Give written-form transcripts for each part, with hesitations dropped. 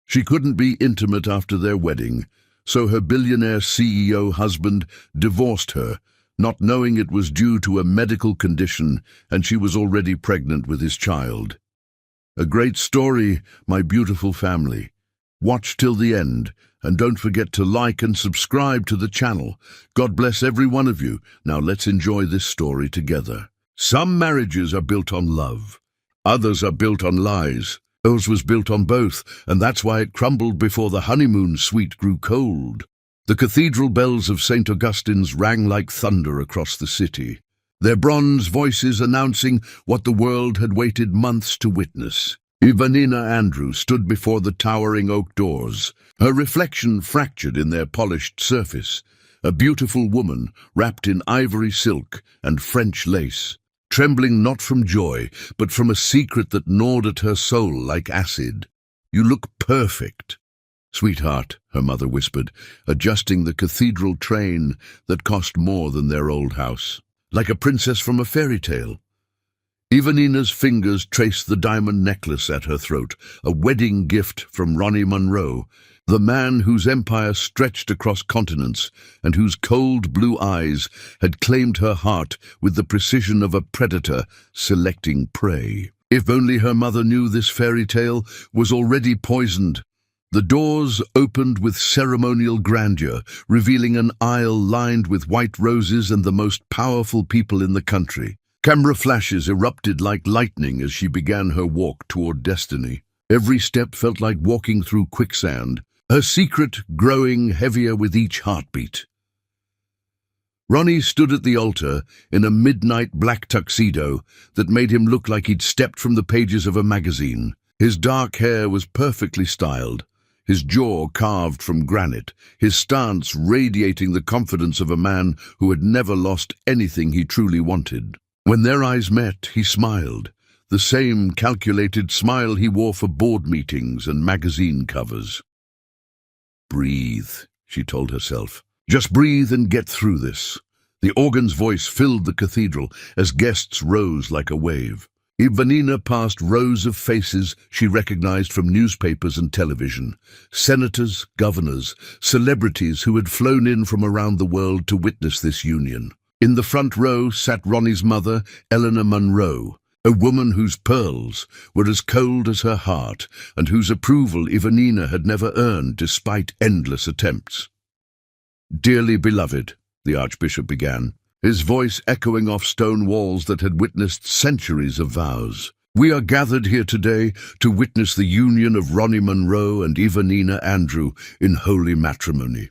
She couldn't be intimate after their wedding, so her billionaire CEO husband divorced her, not knowing it was due to a medical condition and she was already pregnant with his child. A great story, my beautiful family. Watch till the end, and don't forget to like and subscribe to the channel. God bless every one of you. Now let's enjoy this story together. Some marriages are built on love. Others are built on lies. Hers was built on both, and that's why it crumbled before the honeymoon suite grew cold. The cathedral bells of St. Augustine's rang like thunder across the city, their bronze voices announcing what the world had waited months to witness. Ivanina Andrew stood before the towering oak doors, her reflection fractured in their polished surface, a beautiful woman wrapped in ivory silk and French lace, trembling not from joy, but from a secret that gnawed at her soul like acid. "You look perfect, sweetheart," her mother whispered, adjusting the cathedral train that cost more than their old house. "Like a princess from a fairy tale." Ivanina's fingers traced the diamond necklace at her throat, a wedding gift from Ronnie Monroe, the man whose empire stretched across continents and whose cold blue eyes had claimed her heart with the precision of a predator selecting prey. If only her mother knew this fairy tale was already poisoned. The doors opened with ceremonial grandeur, revealing an aisle lined with white roses and the most powerful people in the country. Camera flashes erupted like lightning as she began her walk toward destiny. Every step felt like walking through quicksand, her secret growing heavier with each heartbeat. Ronnie stood at the altar in a midnight black tuxedo that made him look like he'd stepped from the pages of a magazine. His dark hair was perfectly styled, his jaw carved from granite, his stance radiating the confidence of a man who had never lost anything he truly wanted. When their eyes met, he smiled, the same calculated smile he wore for board meetings and magazine covers. "Breathe," she told herself. "Just breathe and get through this." The organ's voice filled the cathedral as guests rose like a wave. Ivanina passed rows of faces she recognized from newspapers and television. Senators, governors, celebrities who had flown in from around the world to witness this union. In the front row sat Ronnie's mother, Eleanor Monroe, a woman whose pearls were as cold as her heart and whose approval Ivanina had never earned despite endless attempts. "Dearly beloved," the Archbishop began, his voice echoing off stone walls that had witnessed centuries of vows. "We are gathered here today to witness the union of Ronnie Monroe and Ivanina Andrew in holy matrimony."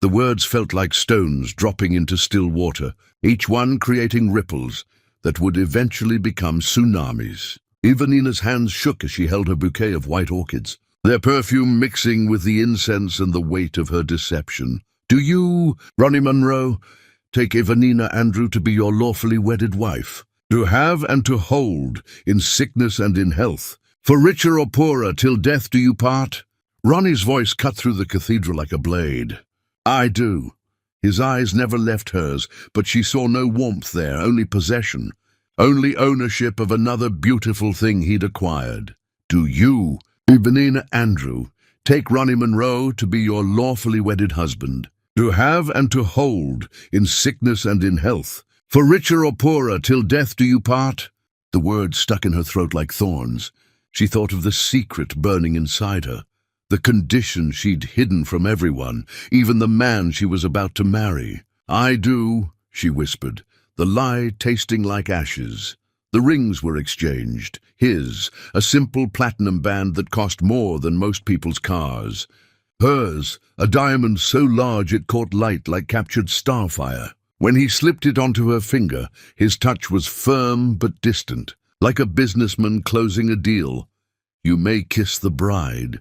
The words felt like stones dropping into still water, each one creating ripples that would eventually become tsunamis. Ivanina's hands shook as she held her bouquet of white orchids, their perfume mixing with the incense and the weight of her deception. "Do you, Ronnie Monroe, take Ivanina Andrew to be your lawfully wedded wife, to have and to hold in sickness and in health, for richer or poorer, till death do you part?" Ronnie's voice cut through the cathedral like a blade. "I do." His eyes never left hers, but she saw no warmth there, only possession, only ownership of another beautiful thing he'd acquired. "Do you, Ivanina Andrew, take Ronnie Monroe to be your lawfully wedded husband, to have and to hold in sickness and in health, for richer or poorer, till death do you part?" The words stuck in her throat like thorns. She thought of the secret burning inside her, the condition she'd hidden from everyone, even the man she was about to marry. "I do," she whispered, the lie tasting like ashes. The rings were exchanged. His, a simple platinum band that cost more than most people's cars. Hers, a diamond so large it caught light like captured starfire. When he slipped it onto her finger, his touch was firm but distant, like a businessman closing a deal. "You may kiss the bride."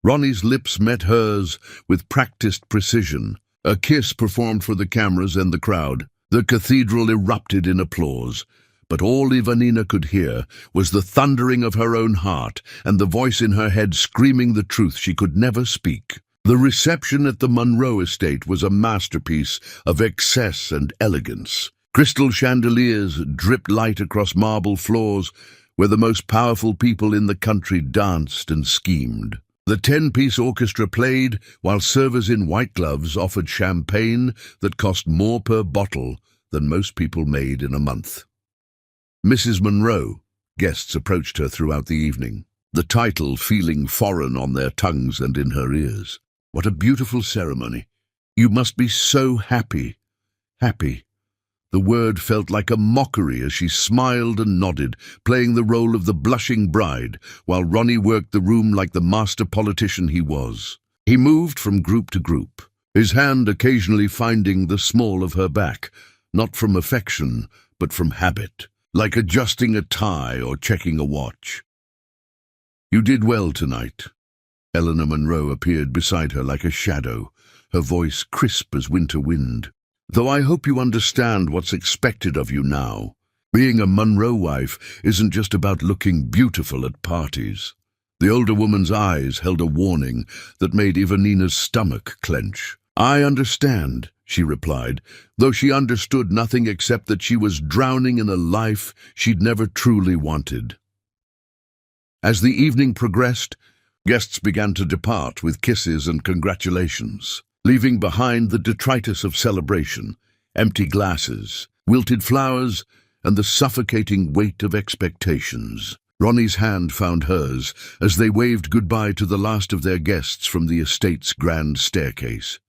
Ronnie's lips met hers with practiced precision, a kiss performed for the cameras and the crowd. The cathedral erupted in applause, but all Ivanina could hear was the thundering of her own heart and the voice in her head screaming the truth she could never speak. The reception at the Monroe estate was a masterpiece of excess and elegance. Crystal chandeliers dripped light across marble floors where the most powerful people in the country danced and schemed. The 10-piece orchestra played, while servers in white gloves offered champagne that cost more per bottle than most people made in a month. Mrs. Monroe, guests approached her throughout the evening, the title feeling foreign on their tongues and in her ears. What a beautiful ceremony. You must be so happy. Happy. The word felt like a mockery as she smiled and nodded, playing the role of the blushing bride, while Ronnie worked the room like the master politician he was. He moved from group to group, his hand occasionally finding the small of her back, not from affection, but from habit, like adjusting a tie or checking a watch. "You did well tonight." Eleanor Monroe appeared beside her like a shadow, her voice crisp as winter wind. "Though I hope you understand what's expected of you now. Being a Monroe wife isn't just about looking beautiful at parties." The older woman's eyes held a warning that made Ivanina's stomach clench. "I understand," she replied, though she understood nothing except that she was drowning in a life she'd never truly wanted. As the evening progressed, guests began to depart with kisses and congratulations, leaving behind the detritus of celebration, empty glasses, wilted flowers, and the suffocating weight of expectations. Ronnie's hand found hers as they waved goodbye to the last of their guests from the estate's grand staircase.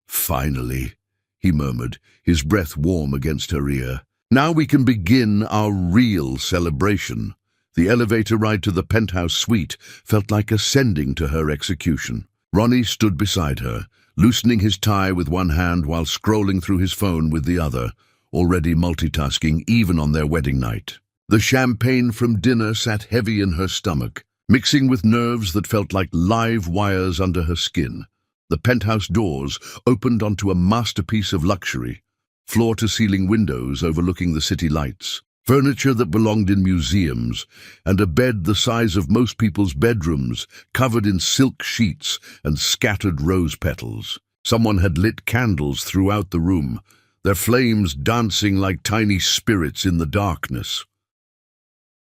"Finally," he murmured, his breath warm against her ear. "Now we can begin our real celebration." The elevator ride to the penthouse suite felt like ascending to her execution. Ronnie stood beside her, loosening his tie with one hand while scrolling through his phone with the other, already multitasking even on their wedding night. The champagne from dinner sat heavy in her stomach, mixing with nerves that felt like live wires under her skin. The penthouse doors opened onto a masterpiece of luxury, floor-to-ceiling windows overlooking the city lights, furniture that belonged in museums, and a bed the size of most people's bedrooms, covered in silk sheets and scattered rose petals. Someone had lit candles throughout the room, their flames dancing like tiny spirits in the darkness.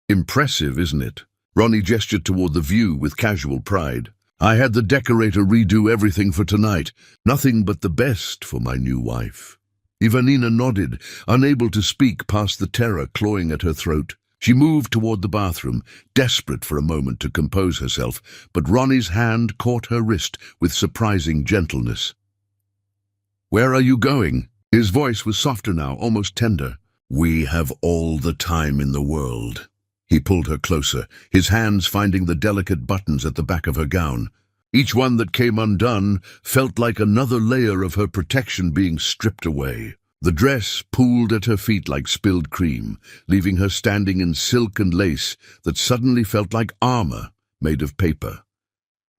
"Impressive, isn't it?" Ronnie gestured toward the view with casual pride. "I had the decorator redo everything for tonight. Nothing but the best for my new wife." Ivanina nodded, unable to speak past the terror clawing at her throat. She moved toward the bathroom, desperate for a moment to compose herself, but Ronnie's hand caught her wrist with surprising gentleness. "Where are you going?" His voice was softer now, almost tender. "We have all the time in the world." He pulled her closer, his hands finding the delicate buttons at the back of her gown. Each one that came undone felt like another layer of her protection being stripped away. The dress pooled at her feet like spilled cream, leaving her standing in silk and lace that suddenly felt like armor made of paper.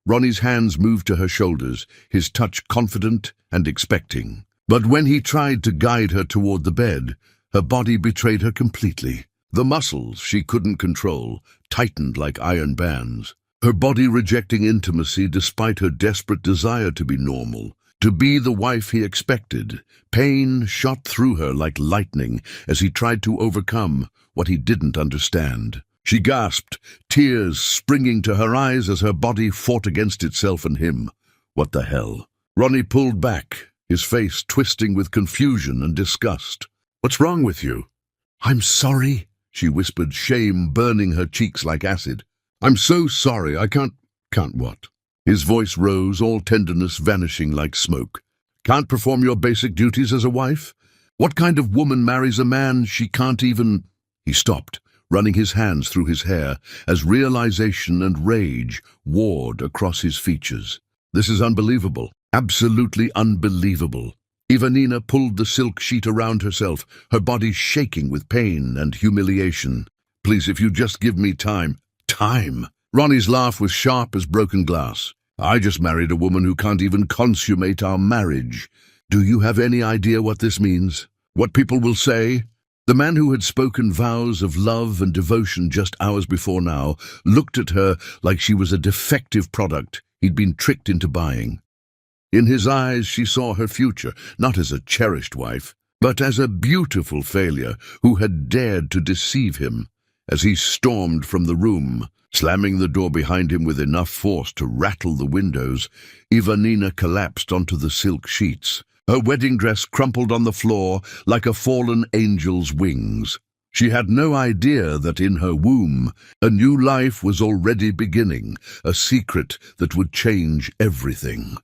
Ronnie's hands moved to her shoulders, his touch confident and expecting. But when he tried to guide her toward the bed, her body betrayed her completely. The muscles she couldn't control tightened like iron bands, her body rejecting intimacy despite her desperate desire to be normal, to be the wife he expected. Pain shot through her like lightning as he tried to overcome what he didn't understand. She gasped, tears springing to her eyes as her body fought against itself and him. What the hell? Ronnie pulled back, his face twisting with confusion and disgust. "What's wrong with you?" "I'm sorry," she whispered, shame burning her cheeks like acid. "I'm so sorry, I can't what?" His voice rose, all tenderness vanishing like smoke. "Can't perform your basic duties as a wife? What kind of woman marries a man she can't even—" He stopped, running his hands through his hair as realization and rage warred across his features. "This is unbelievable, absolutely unbelievable." Ivanina pulled the silk sheet around herself, her body shaking with pain and humiliation. "Please, if you just give me time." "Time?" Ronnie's laugh was sharp as broken glass. "I just married a woman who can't even consummate our marriage. Do you have any idea what this means? What people will say?" The man who had spoken vows of love and devotion just hours before now looked at her like she was a defective product he'd been tricked into buying. In his eyes she saw her future, not as a cherished wife, but as a beautiful failure who had dared to deceive him. as he stormed from the room. Slamming the door behind him with enough force to rattle the windows, Ivanina collapsed onto the silk sheets. Her wedding dress crumpled on the floor like a fallen angel's wings. She had no idea that in her womb a new life was already beginning, a secret that would change everything.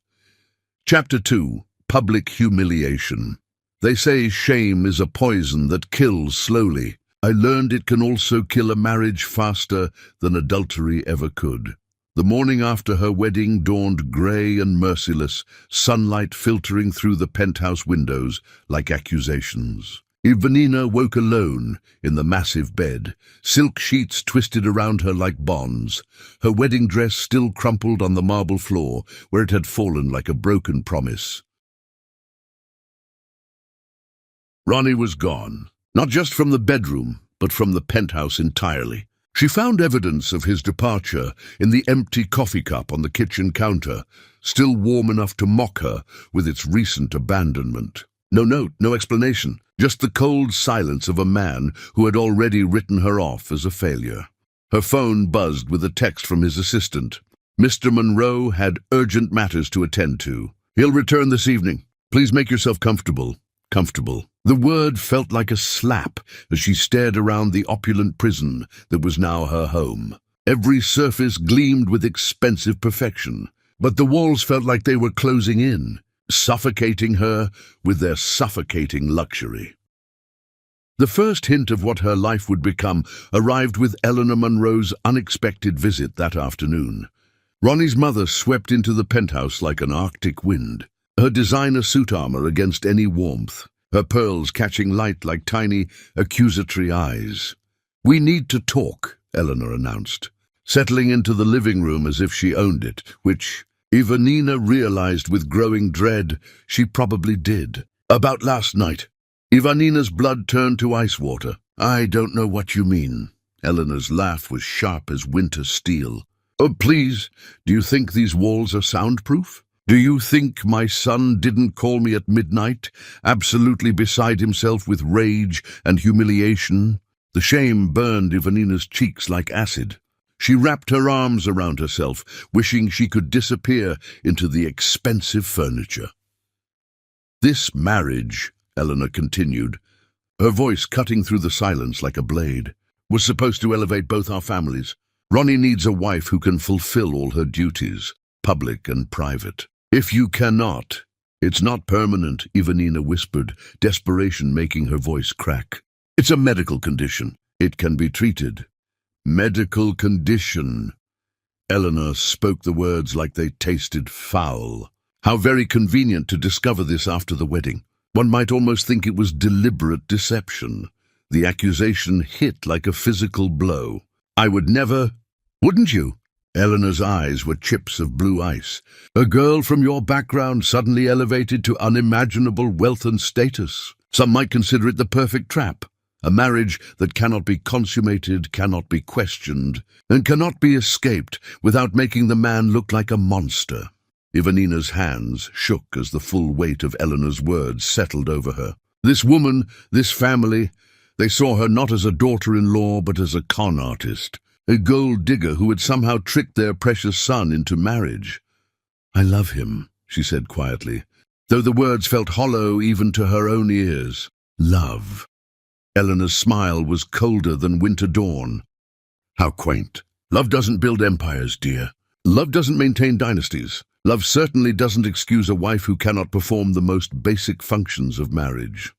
Chapter 2. Public Humiliation. They say shame is a poison that kills slowly. I learned it can also kill a marriage faster than adultery ever could. The morning after her wedding dawned grey and merciless, sunlight filtering through the penthouse windows like accusations. Ivanina woke alone in the massive bed, silk sheets twisted around her like bonds, her wedding dress still crumpled on the marble floor where it had fallen like a broken promise. Ronnie was gone. Not just from the bedroom, but from the penthouse entirely. She found evidence of his departure in the empty coffee cup on the kitchen counter, still warm enough to mock her with its recent abandonment. No note, no explanation, just the cold silence of a man who had already written her off as a failure. Her phone buzzed with a text from his assistant. Mr. Monroe had urgent matters to attend to. He'll return this evening. Please make yourself comfortable. Comfortable. The word felt like a slap as she stared around the opulent prison that was now her home. Every surface gleamed with expensive perfection, but the walls felt like they were closing in, suffocating her with their suffocating luxury. The first hint of what her life would become arrived with Eleanor Monroe's unexpected visit that afternoon. Ronnie's mother swept into the penthouse like an Arctic wind, her designer suit armor against any warmth, her pearls catching light like tiny, accusatory eyes. "We need to talk," Eleanor announced, settling into the living room as if she owned it, which Ivanina realized with growing dread she probably did. "About last night." Ivanina's blood turned to ice water. "I don't know what you mean." Eleanor's laugh was sharp as winter steel. "Oh, please, do you think these walls are soundproof? Do you think my son didn't call me at midnight, absolutely beside himself with rage and humiliation?" The shame burned Ivanina's cheeks like acid. She wrapped her arms around herself, wishing she could disappear into the expensive furniture. "This marriage," Eleanor continued, her voice cutting through the silence like a blade, "was supposed to elevate both our families. Ronnie needs a wife who can fulfill all her duties, public and private. If you cannot, it's not permanent," Ivanina whispered, desperation making her voice crack. "It's a medical condition. It can be treated." "Medical condition." Eleanor spoke the words like they tasted foul. How very convenient to discover this after the wedding. One might almost think it was deliberate deception. The accusation hit like a physical blow. "I would never..." "Wouldn't you?" Eleanor's eyes were chips of blue ice. "A girl from your background suddenly elevated to unimaginable wealth and status. Some might consider it the perfect trap. A marriage that cannot be consummated, cannot be questioned, and cannot be escaped without making the man look like a monster." Ivanina's hands shook as the full weight of Eleanor's words settled over her. This woman, this family, they saw her not as a daughter-in-law but as a con artist. A gold digger who had somehow tricked their precious son into marriage. "I love him," she said quietly, though the words felt hollow even to her own ears. Love. Eleanor's smile was colder than winter dawn. "How quaint. Love doesn't build empires, dear. Love doesn't maintain dynasties. Love certainly doesn't excuse a wife who cannot perform the most basic functions of marriage."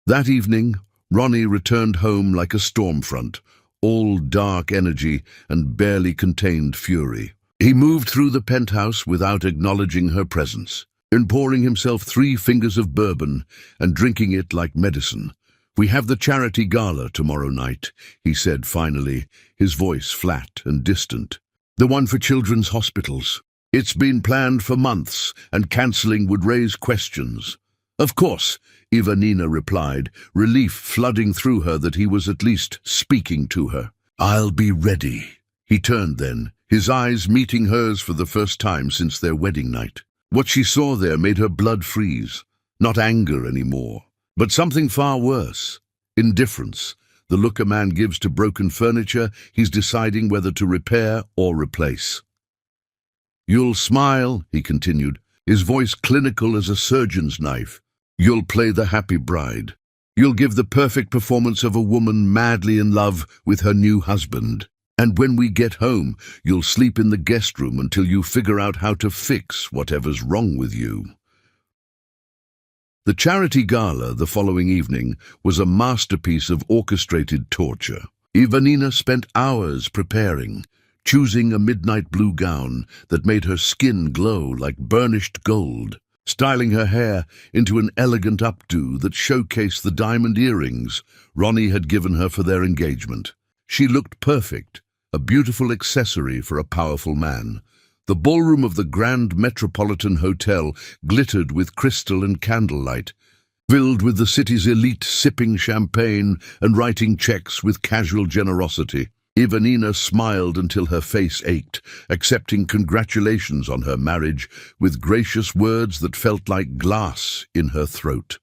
That evening, Ronnie returned home like a storm front, all dark energy and barely contained fury. He moved through the penthouse without acknowledging her presence, pouring himself 3 fingers of bourbon and drinking it like medicine. "We have the charity gala tomorrow night," he said finally, his voice flat and distant. "The one for children's hospitals. It's been planned for months, and cancelling would raise questions." "Of course," Ivanina replied, relief flooding through her that he was at least speaking to her. "I'll be ready." He turned then, his eyes meeting hers for the first time since their wedding night. What she saw there made her blood freeze. Not anger anymore, but something far worse. Indifference. The look a man gives to broken furniture, he's deciding whether to repair or replace. "You'll smile," he continued, his voice clinical as a surgeon's knife. "You'll play the happy bride. You'll give the perfect performance of a woman madly in love with her new husband. And when we get home, you'll sleep in the guest room until you figure out how to fix whatever's wrong with you." The charity gala the following evening was a masterpiece of orchestrated torture. Ivanina spent hours preparing, choosing a midnight blue gown that made her skin glow like burnished gold, styling her hair into an elegant updo that showcased the diamond earrings Ronnie had given her for their engagement. She looked perfect, a beautiful accessory for a powerful man. The ballroom of the Grand Metropolitan Hotel glittered with crystal and candlelight, filled with the city's elite sipping champagne and writing checks with casual generosity. Ivanina smiled until her face ached, accepting congratulations on her marriage with gracious words that felt like glass in her throat.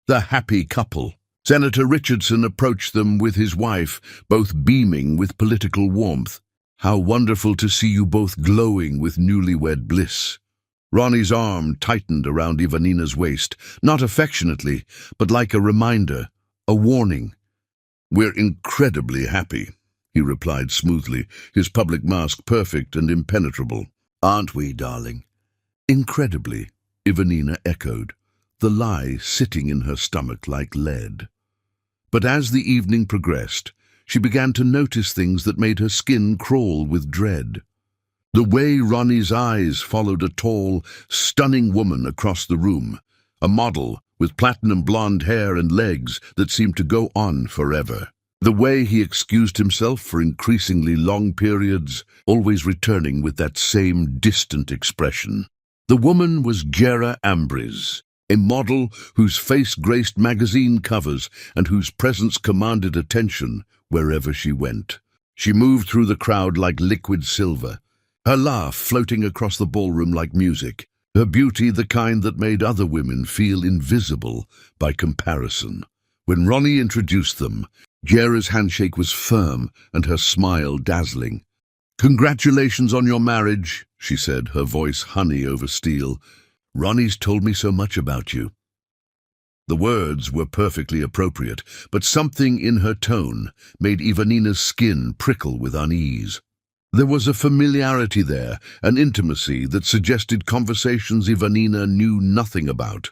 The happy couple. Senator Richardson approached them with his wife, both beaming with political warmth. "How wonderful to see you both glowing with newlywed bliss." Ronnie's arm tightened around Ivanina's waist, not affectionately, but like a reminder, a warning. "We're incredibly happy," he replied smoothly, his public mask perfect and impenetrable. "Aren't we, darling?" "Incredibly," Ivanina echoed, the lie sitting in her stomach like lead. But as the evening progressed, she began to notice things that made her skin crawl with dread. The way Ronnie's eyes followed a tall, stunning woman across the room, a model with platinum blonde hair and legs that seemed to go on forever. The way he excused himself for increasingly long periods, always returning with that same distant expression. The woman was Gera Ambris, a model whose face graced magazine covers and whose presence commanded attention wherever she went. She moved through the crowd like liquid silver, her laugh floating across the ballroom like music, her beauty the kind that made other women feel invisible by comparison. When Ronnie introduced them, Gera's handshake was firm and her smile dazzling. "Congratulations on your marriage," she said, her voice honey over steel. "Ronnie's told me so much about you." The words were perfectly appropriate, but something in her tone made Ivanina's skin prickle with unease. There was a familiarity there, an intimacy that suggested conversations Ivanina knew nothing about.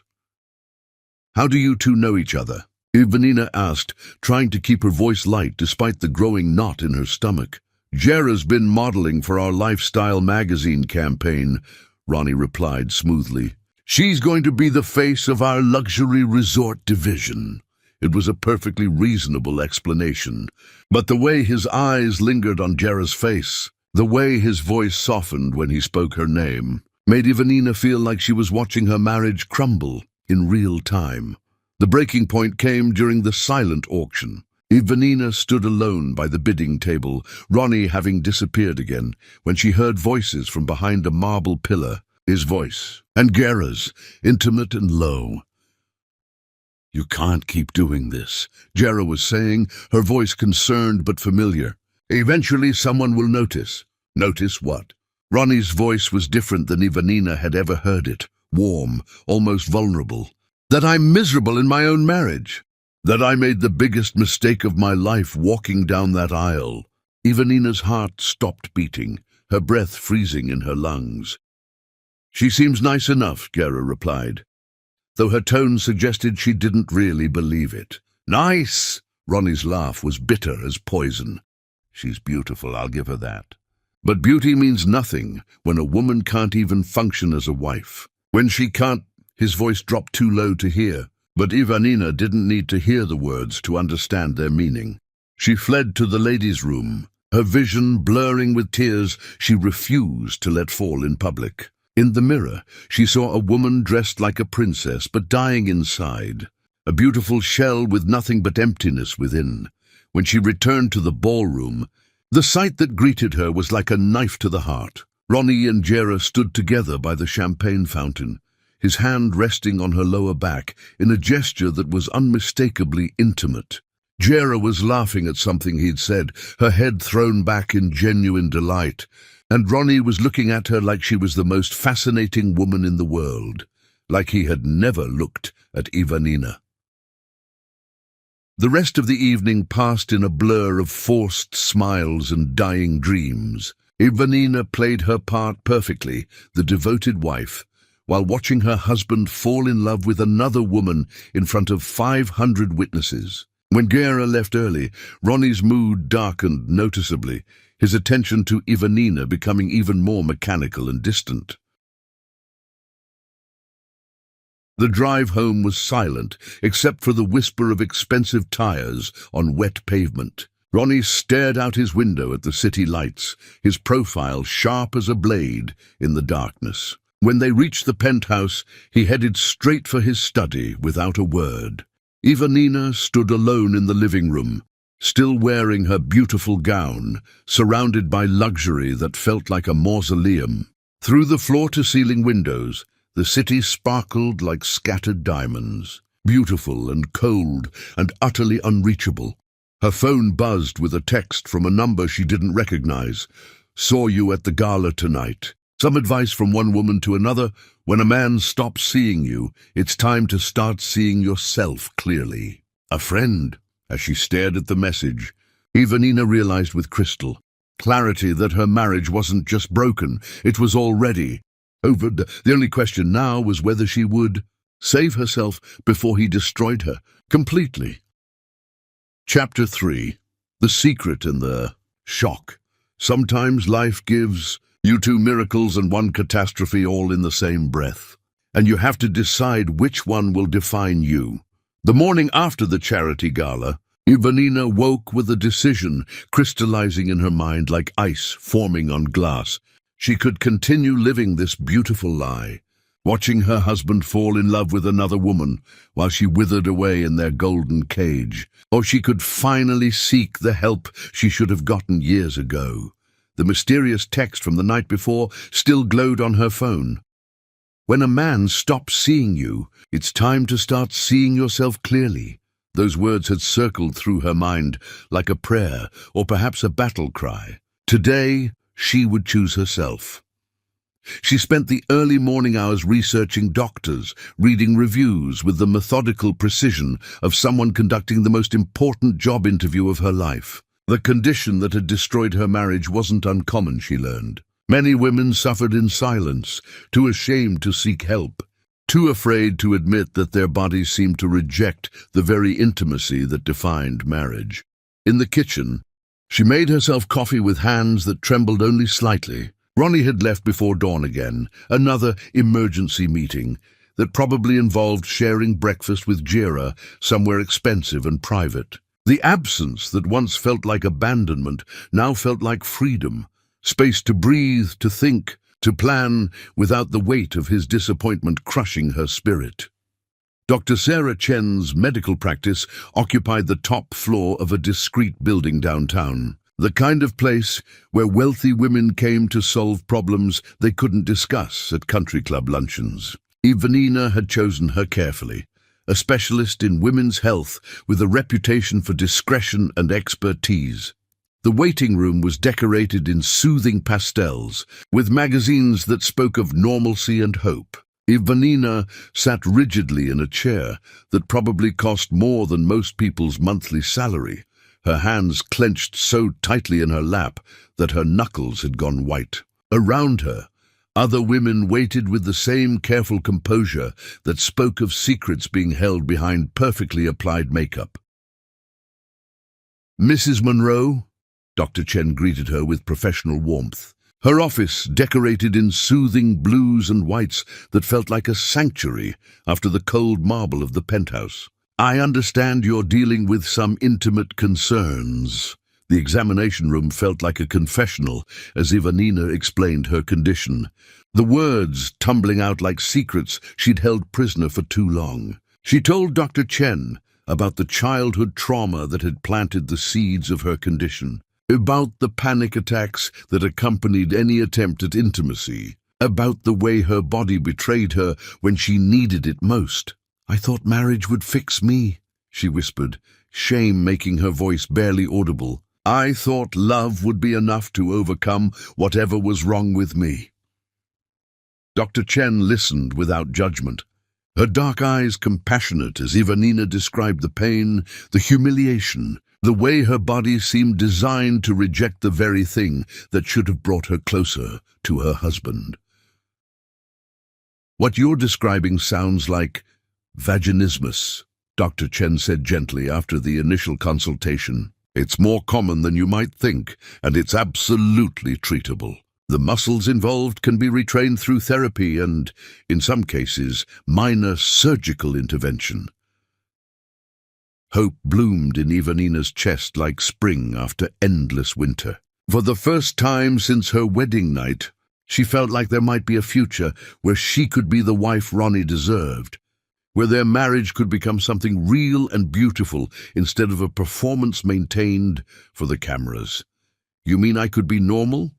"How do you two know each other?" Ivanina asked, trying to keep her voice light despite the growing knot in her stomach. "Gera's been modeling for our lifestyle magazine campaign," Ronnie replied smoothly. "She's going to be the face of our luxury resort division." It was a perfectly reasonable explanation. But the way his eyes lingered on Gera's face, the way his voice softened when he spoke her name, made Ivanina feel like she was watching her marriage crumble in real time. The breaking point came during the silent auction. Ivanina stood alone by the bidding table, Ronnie having disappeared again, when she heard voices from behind a marble pillar, his voice, and Gera's, intimate and low. "You can't keep doing this," Gera was saying, her voice concerned but familiar. "Eventually someone will notice." "Notice what?" Ronnie's voice was different than Ivanina had ever heard it, warm, almost vulnerable. "That I'm miserable in my own marriage. That I made the biggest mistake of my life walking down that aisle." Ivanina's heart stopped beating, her breath freezing in her lungs. "She seems nice enough," Gera replied, though her tone suggested she didn't really believe it. "Nice!" Ronnie's laugh was bitter as poison. "She's beautiful, I'll give her that. But beauty means nothing when a woman can't even function as a wife. When she can't..." His voice dropped too low to hear, but Ivanina didn't need to hear the words to understand their meaning. She fled to the ladies' room, her vision blurring with tears she refused to let fall in public. In the mirror, she saw a woman dressed like a princess but dying inside, a beautiful shell with nothing but emptiness within. When she returned to the ballroom, the sight that greeted her was like a knife to the heart. Ronnie and Gera stood together by the champagne fountain, his hand resting on her lower back in a gesture that was unmistakably intimate. Jera was laughing at something he'd said, her head thrown back in genuine delight, and Ronnie was looking at her like she was the most fascinating woman in the world, like he had never looked at Ivanina. The rest of the evening passed in a blur of forced smiles and dying dreams. Ivanina played her part perfectly, the devoted wife, while watching her husband fall in love with another woman in front of 500 witnesses. When Gera left early, Ronnie's mood darkened noticeably, his attention to Ivanina becoming even more mechanical and distant. The drive home was silent, except for the whisper of expensive tires on wet pavement. Ronnie stared out his window at the city lights, his profile sharp as a blade in the darkness. When they reached the penthouse, he headed straight for his study without a word. Ivanina stood alone in the living room, still wearing her beautiful gown, surrounded by luxury that felt like a mausoleum. Through the floor-to-ceiling windows, the city sparkled like scattered diamonds, beautiful and cold and utterly unreachable. Her phone buzzed with a text from a number she didn't recognize. "Saw you at the gala tonight." Some advice from one woman to another: when a man stops seeing you, it's time to start seeing yourself clearly. A friend. As she stared at the message, Ivanina realized with crystal clarity that her marriage wasn't just broken, it was already over. The only question now was whether she would save herself before he destroyed her completely. Chapter 3. The Secret and the Shock. Sometimes life gives you two miracles and one catastrophe all in the same breath, and you have to decide which one will define you. The morning after the charity gala, Ivanina woke with a decision crystallizing in her mind like ice forming on glass. She could continue living this beautiful lie, watching her husband fall in love with another woman while she withered away in their golden cage, or she could finally seek the help she should have gotten years ago. The mysterious text from the night before still glowed on her phone. When a man stops seeing you, it's time to start seeing yourself clearly. Those words had circled through her mind like a prayer or perhaps a battle cry. Today, she would choose herself. She spent the early morning hours researching doctors, reading reviews with the methodical precision of someone conducting the most important job interview of her life. The condition that had destroyed her marriage wasn't uncommon, she learned. Many women suffered in silence, too ashamed to seek help, too afraid to admit that their bodies seemed to reject the very intimacy that defined marriage. In the kitchen, she made herself coffee with hands that trembled only slightly. Ronnie had left before dawn again, another emergency meeting that probably involved sharing breakfast with Jera somewhere expensive and private. The absence that once felt like abandonment now felt like freedom, space to breathe, to think, to plan, without the weight of his disappointment crushing her spirit. Dr. Sarah Chen's medical practice occupied the top floor of a discreet building downtown, the kind of place where wealthy women came to solve problems they couldn't discuss at country club luncheons. Ivanina had chosen her carefully, a specialist in women's health with a reputation for discretion and expertise. The waiting room was decorated in soothing pastels, with magazines that spoke of normalcy and hope. Ivanina sat rigidly in a chair that probably cost more than most people's monthly salary, her hands clenched so tightly in her lap that her knuckles had gone white. Around her, other women waited with the same careful composure that spoke of secrets being held behind perfectly applied makeup. "Mrs. Monroe?" Dr. Chen greeted her with professional warmth. Her office decorated in soothing blues and whites that felt like a sanctuary after the cold marble of the penthouse. "I understand you're dealing with some intimate concerns." The examination room felt like a confessional as Ivanina explained her condition, the words tumbling out like secrets she'd held prisoner for too long. She told Dr. Chen about the childhood trauma that had planted the seeds of her condition, about the panic attacks that accompanied any attempt at intimacy, about the way her body betrayed her when she needed it most. "I thought marriage would fix me," she whispered, shame making her voice barely audible. I thought love would be enough to overcome whatever was wrong with me. Dr. Chen listened without judgment, her dark eyes compassionate as Ivanina described the pain, the humiliation, the way her body seemed designed to reject the very thing that should have brought her closer to her husband. What you're describing sounds like vaginismus, Dr. Chen said gently after the initial consultation. It's more common than you might think, and it's absolutely treatable. The muscles involved can be retrained through therapy and, in some cases, minor surgical intervention. Hope bloomed in Ivanina's chest like spring after endless winter. For the first time since her wedding night, she felt like there might be a future where she could be the wife Ronnie deserved, where their marriage could become something real and beautiful instead of a performance maintained for the cameras. You mean I could be normal?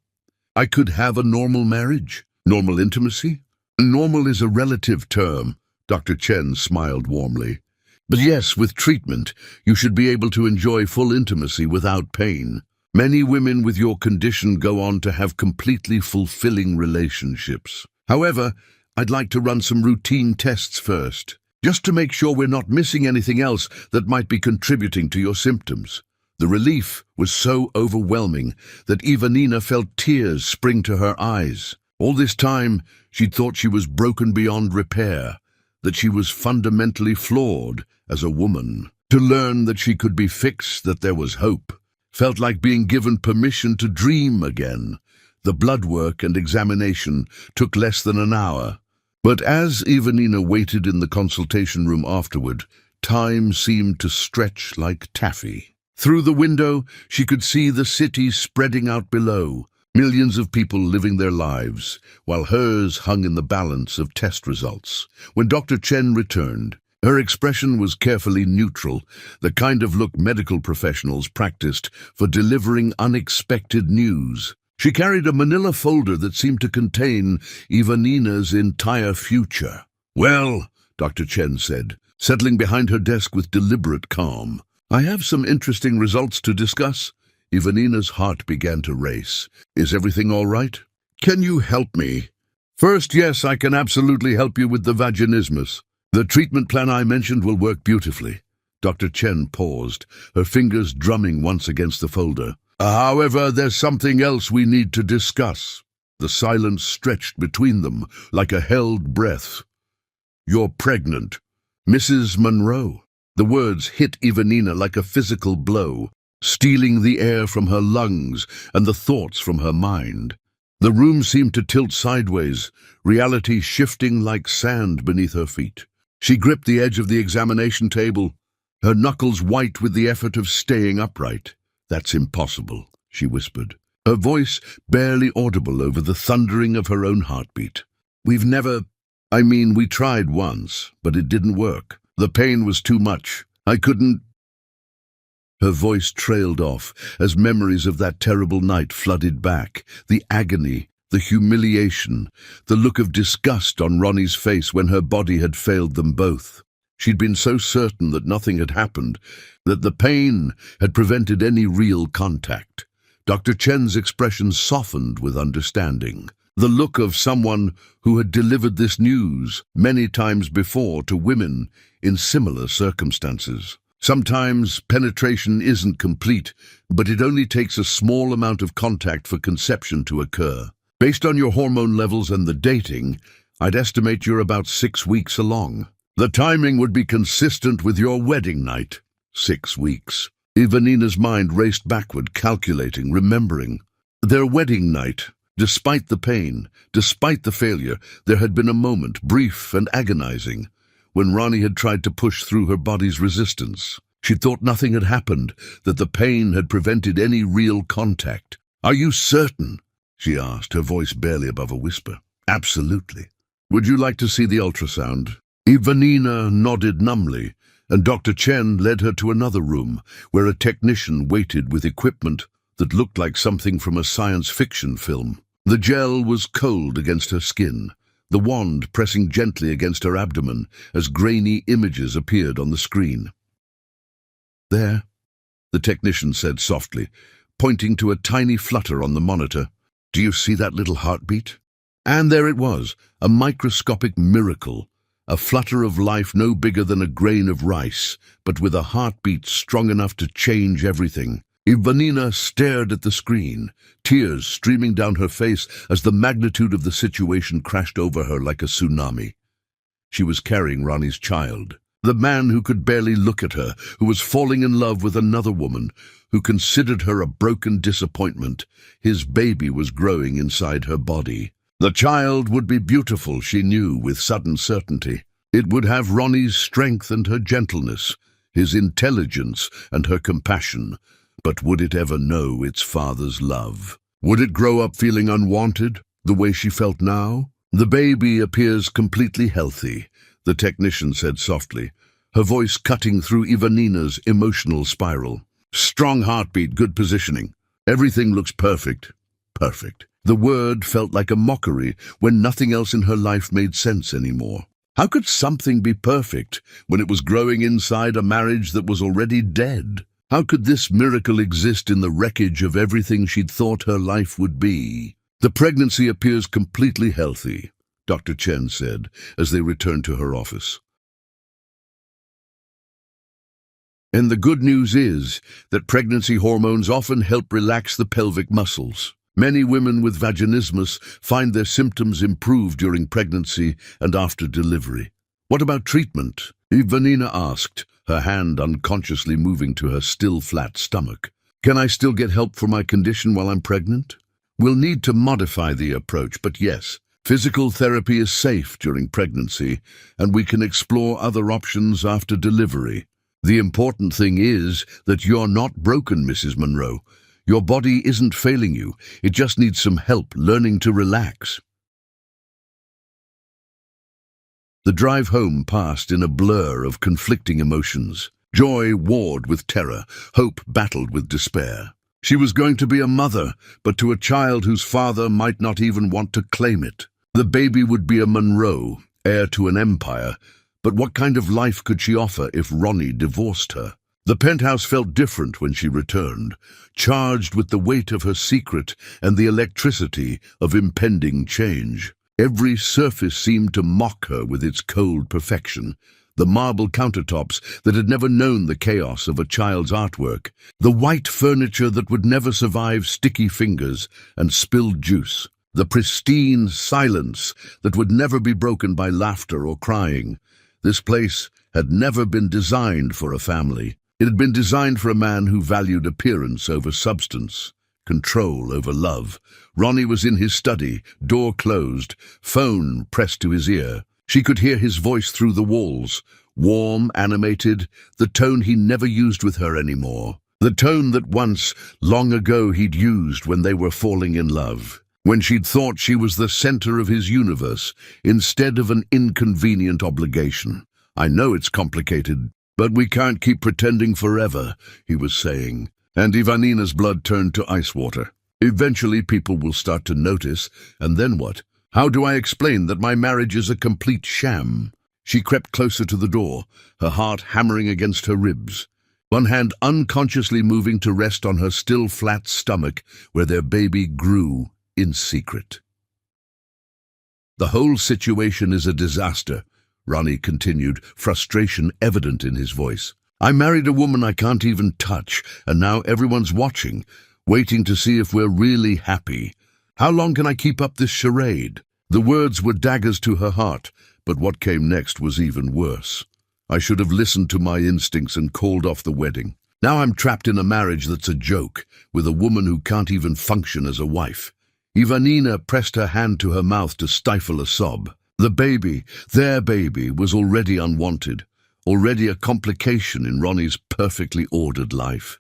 I could have a normal marriage? Normal intimacy? Normal is a relative term, Dr. Chen smiled warmly. But yes, with treatment, you should be able to enjoy full intimacy without pain. Many women with your condition go on to have completely fulfilling relationships. However, I'd like to run some routine tests first, just to make sure we're not missing anything else that might be contributing to your symptoms. The relief was so overwhelming that Ivanina felt tears spring to her eyes. All this time, she'd thought she was broken beyond repair, that she was fundamentally flawed as a woman. To learn that she could be fixed, that there was hope, felt like being given permission to dream again. The blood work and examination took less than an hour. But as Ivanina waited in the consultation room afterward, time seemed to stretch like taffy. Through the window, she could see the city spreading out below, millions of people living their lives, while hers hung in the balance of test results. When Dr. Chen returned, her expression was carefully neutral, the kind of look medical professionals practiced for delivering unexpected news. She carried a manila folder that seemed to contain Ivanina's entire future. "Well," Dr. Chen said, settling behind her desk with deliberate calm, "I have some interesting results to discuss." Ivanina's heart began to race. "Is everything all right? Can you help me?" "First, yes, I can absolutely help you with the vaginismus. The treatment plan I mentioned will work beautifully." Dr. Chen paused, her fingers drumming once against the folder. "However, there's something else we need to discuss." The silence stretched between them like a held breath. "You're pregnant, Mrs. Monroe." The words hit Ivanina like a physical blow, stealing the air from her lungs and the thoughts from her mind. The room seemed to tilt sideways, reality shifting like sand beneath her feet. She gripped the edge of the examination table, her knuckles white with the effort of staying upright. "That's impossible," she whispered, her voice barely audible over the thundering of her own heartbeat. We tried once, but it didn't work. The pain was too much. I couldn't—" Her voice trailed off as memories of that terrible night flooded back. The agony, the humiliation, the look of disgust on Ronnie's face when her body had failed them both. She'd been so certain that nothing had happened, that the pain had prevented any real contact. Dr. Chen's expression softened with understanding. The look of someone who had delivered this news many times before to women in similar circumstances. Sometimes penetration isn't complete, but it only takes a small amount of contact for conception to occur. Based on your hormone levels and the dating, I'd estimate you're about 6 weeks along. The timing would be consistent with your wedding night. 6 weeks. Ivanina's mind raced backward, calculating, remembering. Their wedding night. Despite the pain, despite the failure, there had been a moment, brief and agonizing, when Ronnie had tried to push through her body's resistance. She thought nothing had happened, that the pain had prevented any real contact. "Are you certain?" she asked, her voice barely above a whisper. "Absolutely." "Would you like to see the ultrasound?" Ivanina nodded numbly, and Dr. Chen led her to another room, where a technician waited with equipment that looked like something from a science fiction film. The gel was cold against her skin, the wand pressing gently against her abdomen as grainy images appeared on the screen. There, the technician said softly, pointing to a tiny flutter on the monitor. Do you see that little heartbeat? And there it was, a microscopic miracle, a flutter of life no bigger than a grain of rice, but with a heartbeat strong enough to change everything. Ivanina stared at the screen, tears streaming down her face as the magnitude of the situation crashed over her like a tsunami. She was carrying Ronnie's child, the man who could barely look at her, who was falling in love with another woman, who considered her a broken disappointment. His baby was growing inside her body. The child would be beautiful, she knew with sudden certainty. It would have Ronnie's strength and her gentleness, his intelligence and her compassion. But would it ever know its father's love? Would it grow up feeling unwanted, the way she felt now? The baby appears completely healthy, the technician said softly, her voice cutting through Ivanina's emotional spiral. Strong heartbeat, good positioning. Everything looks perfect. Perfect. The word felt like a mockery when nothing else in her life made sense anymore. How could something be perfect when it was growing inside a marriage that was already dead? How could this miracle exist in the wreckage of everything she'd thought her life would be? The pregnancy appears completely healthy, Dr. Chen said as they returned to her office. And the good news is that pregnancy hormones often help relax the pelvic muscles. Many women with vaginismus find their symptoms improve during pregnancy and after delivery. What about treatment? Ivanina asked, her hand unconsciously moving to her still flat stomach. Can I still get help for my condition while I'm pregnant? We'll need to modify the approach, but yes, physical therapy is safe during pregnancy, and we can explore other options after delivery. The important thing is that you're not broken, Mrs. Monroe. Your body isn't failing you. It just needs some help learning to relax. The drive home passed in a blur of conflicting emotions. Joy warred with terror, hope battled with despair. She was going to be a mother, but to a child whose father might not even want to claim it. The baby would be a Monroe, heir to an empire, but what kind of life could she offer if Ronnie divorced her? The penthouse felt different when she returned, charged with the weight of her secret and the electricity of impending change. Every surface seemed to mock her with its cold perfection. The marble countertops that had never known the chaos of a child's artwork. The white furniture that would never survive sticky fingers and spilled juice. The pristine silence that would never be broken by laughter or crying. This place had never been designed for a family. It had been designed for a man who valued appearance over substance, control over love. Ronnie was in his study, door closed, phone pressed to his ear. She could hear his voice through the walls, warm, animated, the tone he never used with her anymore. The tone that once, long ago, he'd used when they were falling in love. When she'd thought she was the center of his universe, instead of an inconvenient obligation. I know it's complicated, but we can't keep pretending forever, he was saying. And Ivanina's blood turned to ice water. Eventually people will start to notice, and then what? How do I explain that my marriage is a complete sham? She crept closer to the door, her heart hammering against her ribs, one hand unconsciously moving to rest on her still flat stomach where their baby grew in secret. The whole situation is a disaster, Ronnie continued, frustration evident in his voice. I married a woman I can't even touch, and now everyone's watching, waiting to see if we're really happy. How long can I keep up this charade? The words were daggers to her heart, but what came next was even worse. I should have listened to my instincts and called off the wedding. Now I'm trapped in a marriage that's a joke, with a woman who can't even function as a wife. Ivanina pressed her hand to her mouth to stifle a sob. The baby, their baby, was already unwanted, already a complication in Ronnie's perfectly ordered life.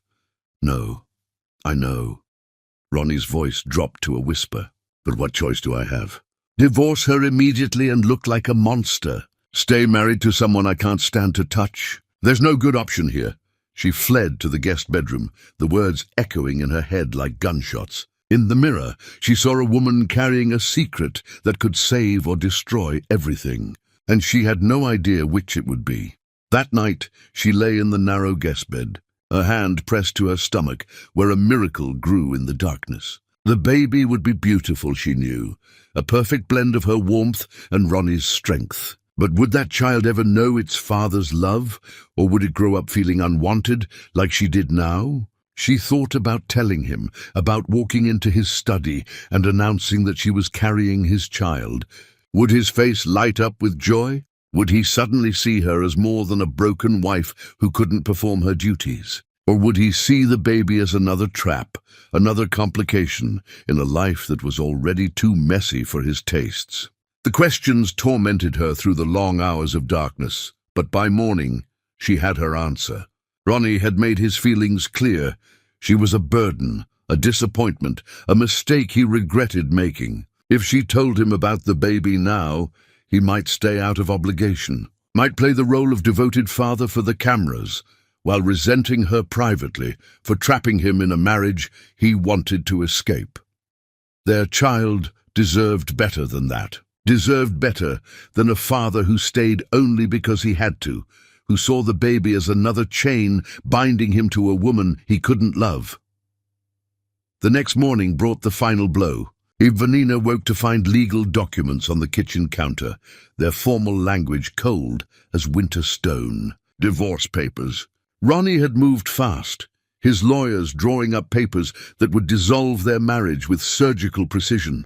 No, I know. Ronnie's voice dropped to a whisper. But what choice do I have? Divorce her immediately and look like a monster. Stay married to someone I can't stand to touch. There's no good option here. She fled to the guest bedroom, the words echoing in her head like gunshots. In the mirror, she saw a woman carrying a secret that could save or destroy everything, and she had no idea which it would be. That night, she lay in the narrow guest bed, Her hand pressed to her stomach, where a miracle grew in the darkness. The baby would be beautiful, she knew, a perfect blend of her warmth and Ronnie's strength. But would that child ever know its father's love, or would it grow up feeling unwanted, like she did now? She thought about telling him, about walking into his study and announcing that she was carrying his child. Would his face light up with joy? Would he suddenly see her as more than a broken wife who couldn't perform her duties? Or would he see the baby as another trap, another complication in a life that was already too messy for his tastes? The questions tormented her through the long hours of darkness, but by morning she had her answer. Ronnie had made his feelings clear. She was a burden, a disappointment, a mistake he regretted making. If she told him about the baby now, he might stay out of obligation, might play the role of devoted father for the cameras, while resenting her privately for trapping him in a marriage he wanted to escape. Their child deserved better than that. Deserved better than a father who stayed only because he had to, who saw the baby as another chain binding him to a woman he couldn't love. The next morning brought the final blow. Ivanina woke to find legal documents on the kitchen counter, their formal language cold as winter stone. Divorce papers. Ronnie had moved fast, his lawyers drawing up papers that would dissolve their marriage with surgical precision.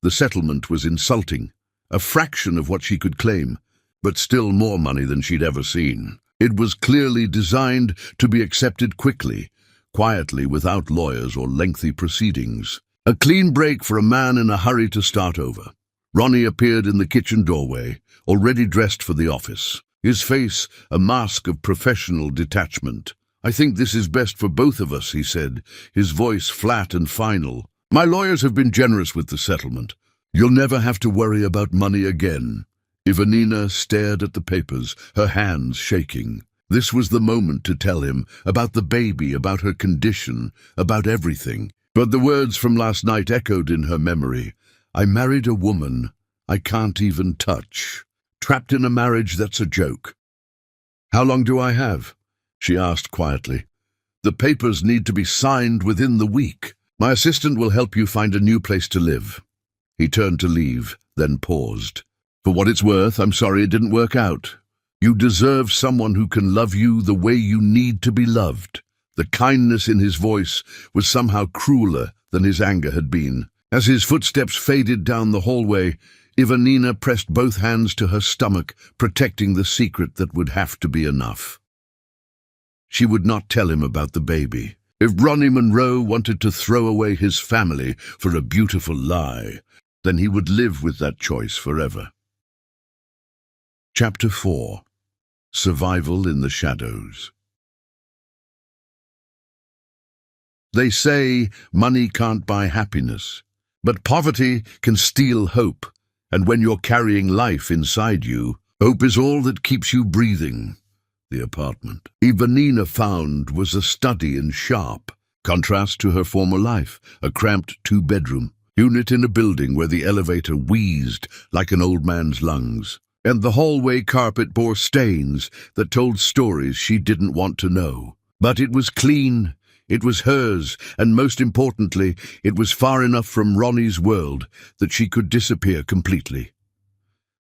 The settlement was insulting, a fraction of what she could claim, but still more money than she'd ever seen. It was clearly designed to be accepted quickly, quietly, without lawyers or lengthy proceedings. A clean break for a man in a hurry to start over. Ronnie appeared in the kitchen doorway, already dressed for the office, his face a mask of professional detachment. "I think this is best for both of us," he said, his voice flat and final. "My lawyers have been generous with the settlement. You'll never have to worry about money again." Ivanina stared at the papers, her hands shaking. This was the moment to tell him about the baby, about her condition, about everything. But the words from last night echoed in her memory. "I married a woman I can't even touch. Trapped in a marriage that's a joke." "How long do I have?" she asked quietly. "The papers need to be signed within the week. My assistant will help you find a new place to live." He turned to leave, then paused. "For what it's worth, I'm sorry it didn't work out. You deserve someone who can love you the way you need to be loved." The kindness in his voice was somehow crueler than his anger had been. As his footsteps faded down the hallway, Ivanina pressed both hands to her stomach, protecting the secret that would have to be enough. She would not tell him about the baby. If Ronnie Monroe wanted to throw away his family for a beautiful lie, then he would live with that choice forever. Chapter 4. Survival in the Shadows. They say money can't buy happiness, but poverty can steal hope, and when you're carrying life inside you, hope is all that keeps you breathing. The apartment Ivanina found was a study in sharp contrast to her former life, a cramped two-bedroom unit in a building where the elevator wheezed like an old man's lungs, and the hallway carpet bore stains that told stories she didn't want to know. But it was clean, it was hers, and most importantly, it was far enough from Ronnie's world that she could disappear completely.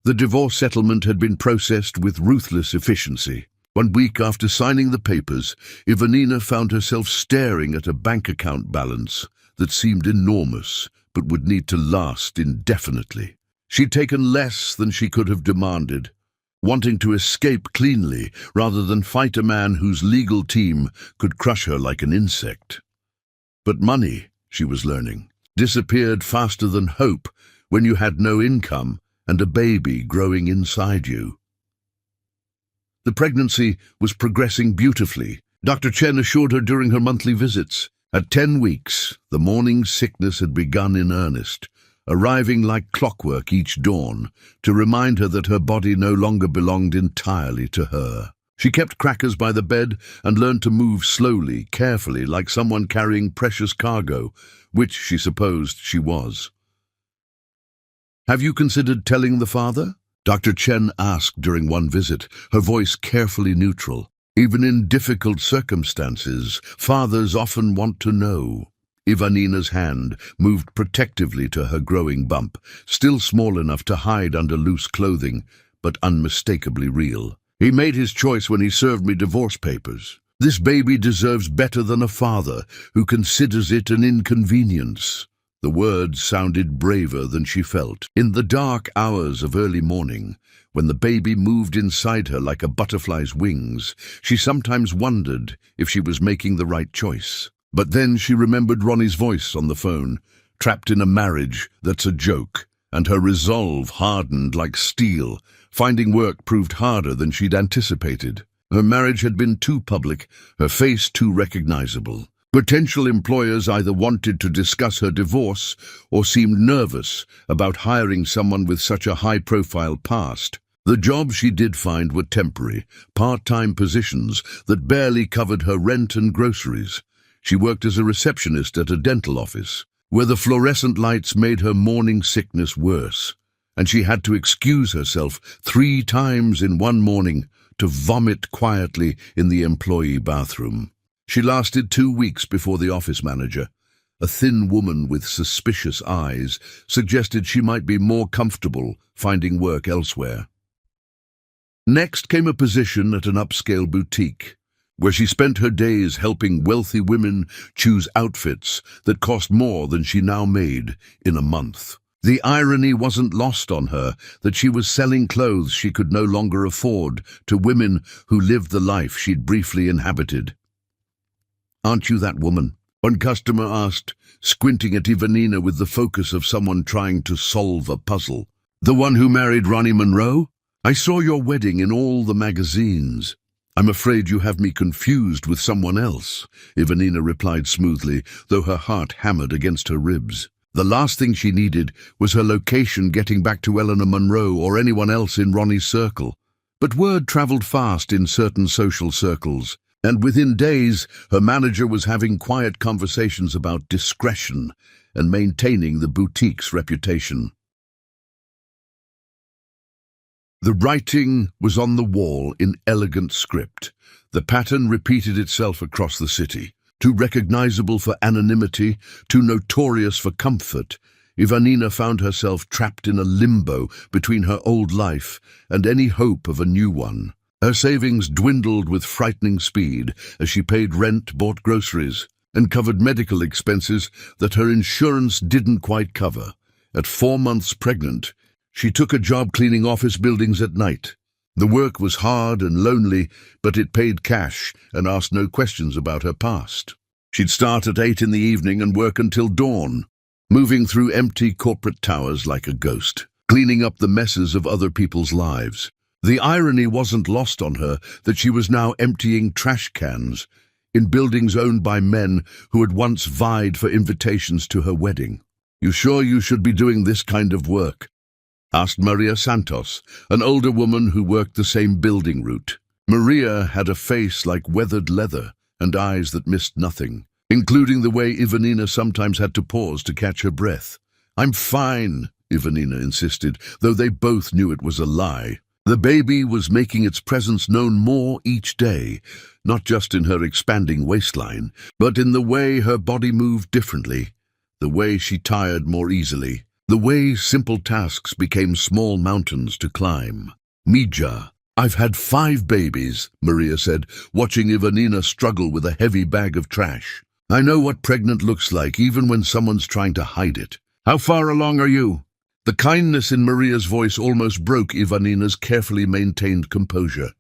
The divorce settlement had been processed with ruthless efficiency. 1 week after signing the papers, Ivanina found herself staring at a bank account balance that seemed enormous, but would need to last indefinitely. She'd taken less than she could have demanded, wanting to escape cleanly rather than fight a man whose legal team could crush her like an insect. But money, she was learning, disappeared faster than hope when you had no income and a baby growing inside you. The pregnancy was progressing beautifully. Dr. Chen assured her during her monthly visits. At 10 weeks, the morning sickness had begun in earnest, arriving like clockwork each dawn to remind her that her body no longer belonged entirely to her. She kept crackers by the bed and learned to move slowly, carefully, like someone carrying precious cargo, which she supposed she was. "Have you considered telling the father?" Dr. Chen asked during one visit, her voice carefully neutral. Even in difficult circumstances, fathers often want to know. Ivanina's hand moved protectively to her growing bump, still small enough to hide under loose clothing, but unmistakably real. He made his choice when he served me divorce papers. This baby deserves better than a father who considers it an inconvenience. The words sounded braver than she felt. In the dark hours of early morning, when the baby moved inside her like a butterfly's wings, she sometimes wondered if she was making the right choice. But then she remembered Ronnie's voice on the phone, trapped in a marriage that's a joke, and her resolve hardened like steel. Finding work proved harder than she'd anticipated. Her marriage had been too public, her face too recognizable. Potential employers either wanted to discuss her divorce or seemed nervous about hiring someone with such a high-profile past. The jobs she did find were temporary, part-time positions that barely covered her rent and groceries. She worked as a receptionist at a dental office, where the fluorescent lights made her morning sickness worse, and she had to excuse herself 3 times in one morning to vomit quietly in the employee bathroom. She lasted 2 weeks before the office manager, a thin woman with suspicious eyes, suggested she might be more comfortable finding work elsewhere. Next came a position at an upscale boutique, where she spent her days helping wealthy women choose outfits that cost more than she now made in a month. The irony wasn't lost on her that she was selling clothes she could no longer afford to women who lived the life she'd briefly inhabited. "Aren't you that woman?" one customer asked, squinting at Ivanina with the focus of someone trying to solve a puzzle. "The one who married Ronnie Monroe? I saw your wedding in all the magazines." "I'm afraid you have me confused with someone else," Ivanina replied smoothly, though her heart hammered against her ribs. The last thing she needed was her location getting back to Eleanor Monroe or anyone else in Ronnie's circle. But word traveled fast in certain social circles, and within days her manager was having quiet conversations about discretion and maintaining the boutique's reputation. The writing was on the wall in elegant script. The pattern repeated itself across the city. Too recognizable for anonymity, too notorious for comfort, Ivanina found herself trapped in a limbo between her old life and any hope of a new one. Her savings dwindled with frightening speed as she paid rent, bought groceries, and covered medical expenses that her insurance didn't quite cover. At 4 months pregnant, she took a job cleaning office buildings at night. The work was hard and lonely, but it paid cash and asked no questions about her past. She'd start at 8 in the evening and work until dawn, moving through empty corporate towers like a ghost, cleaning up the messes of other people's lives. The irony wasn't lost on her that she was now emptying trash cans in buildings owned by men who had once vied for invitations to her wedding. "You sure you should be doing this kind of work?" asked Maria Santos, an older woman who worked the same building route. Maria had a face like weathered leather and eyes that missed nothing, including the way Ivanina sometimes had to pause to catch her breath. "I'm fine," Ivanina insisted, though they both knew it was a lie. The baby was making its presence known more each day, not just in her expanding waistline, but in the way her body moved differently, the way she tired more easily. The way simple tasks became small mountains to climb. "Mija, I've had 5 babies," Maria said, watching Ivanina struggle with a heavy bag of trash. "I know what pregnant looks like, even when someone's trying to hide it. How far along are you?" The kindness in Maria's voice almost broke Ivanina's carefully maintained composure.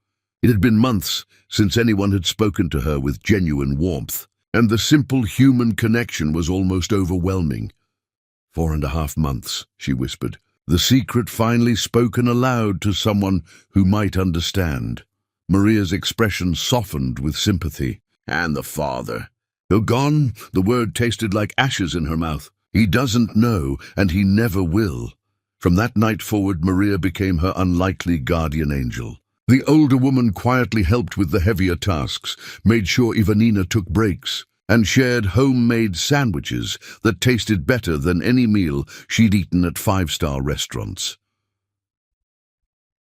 It had been months since anyone had spoken to her with genuine warmth, and the simple human connection was almost overwhelming. 4.5 months, she whispered, the secret finally spoken aloud to someone who might understand. Maria's expression softened with sympathy. "And the father?" "Oh, gone." The word tasted like ashes in her mouth. "He doesn't know, and he never will." From that night forward, Maria became her unlikely guardian angel. The older woman quietly helped with the heavier tasks, made sure Ivanina took breaks, and shared homemade sandwiches that tasted better than any meal she'd eaten at 5-star restaurants.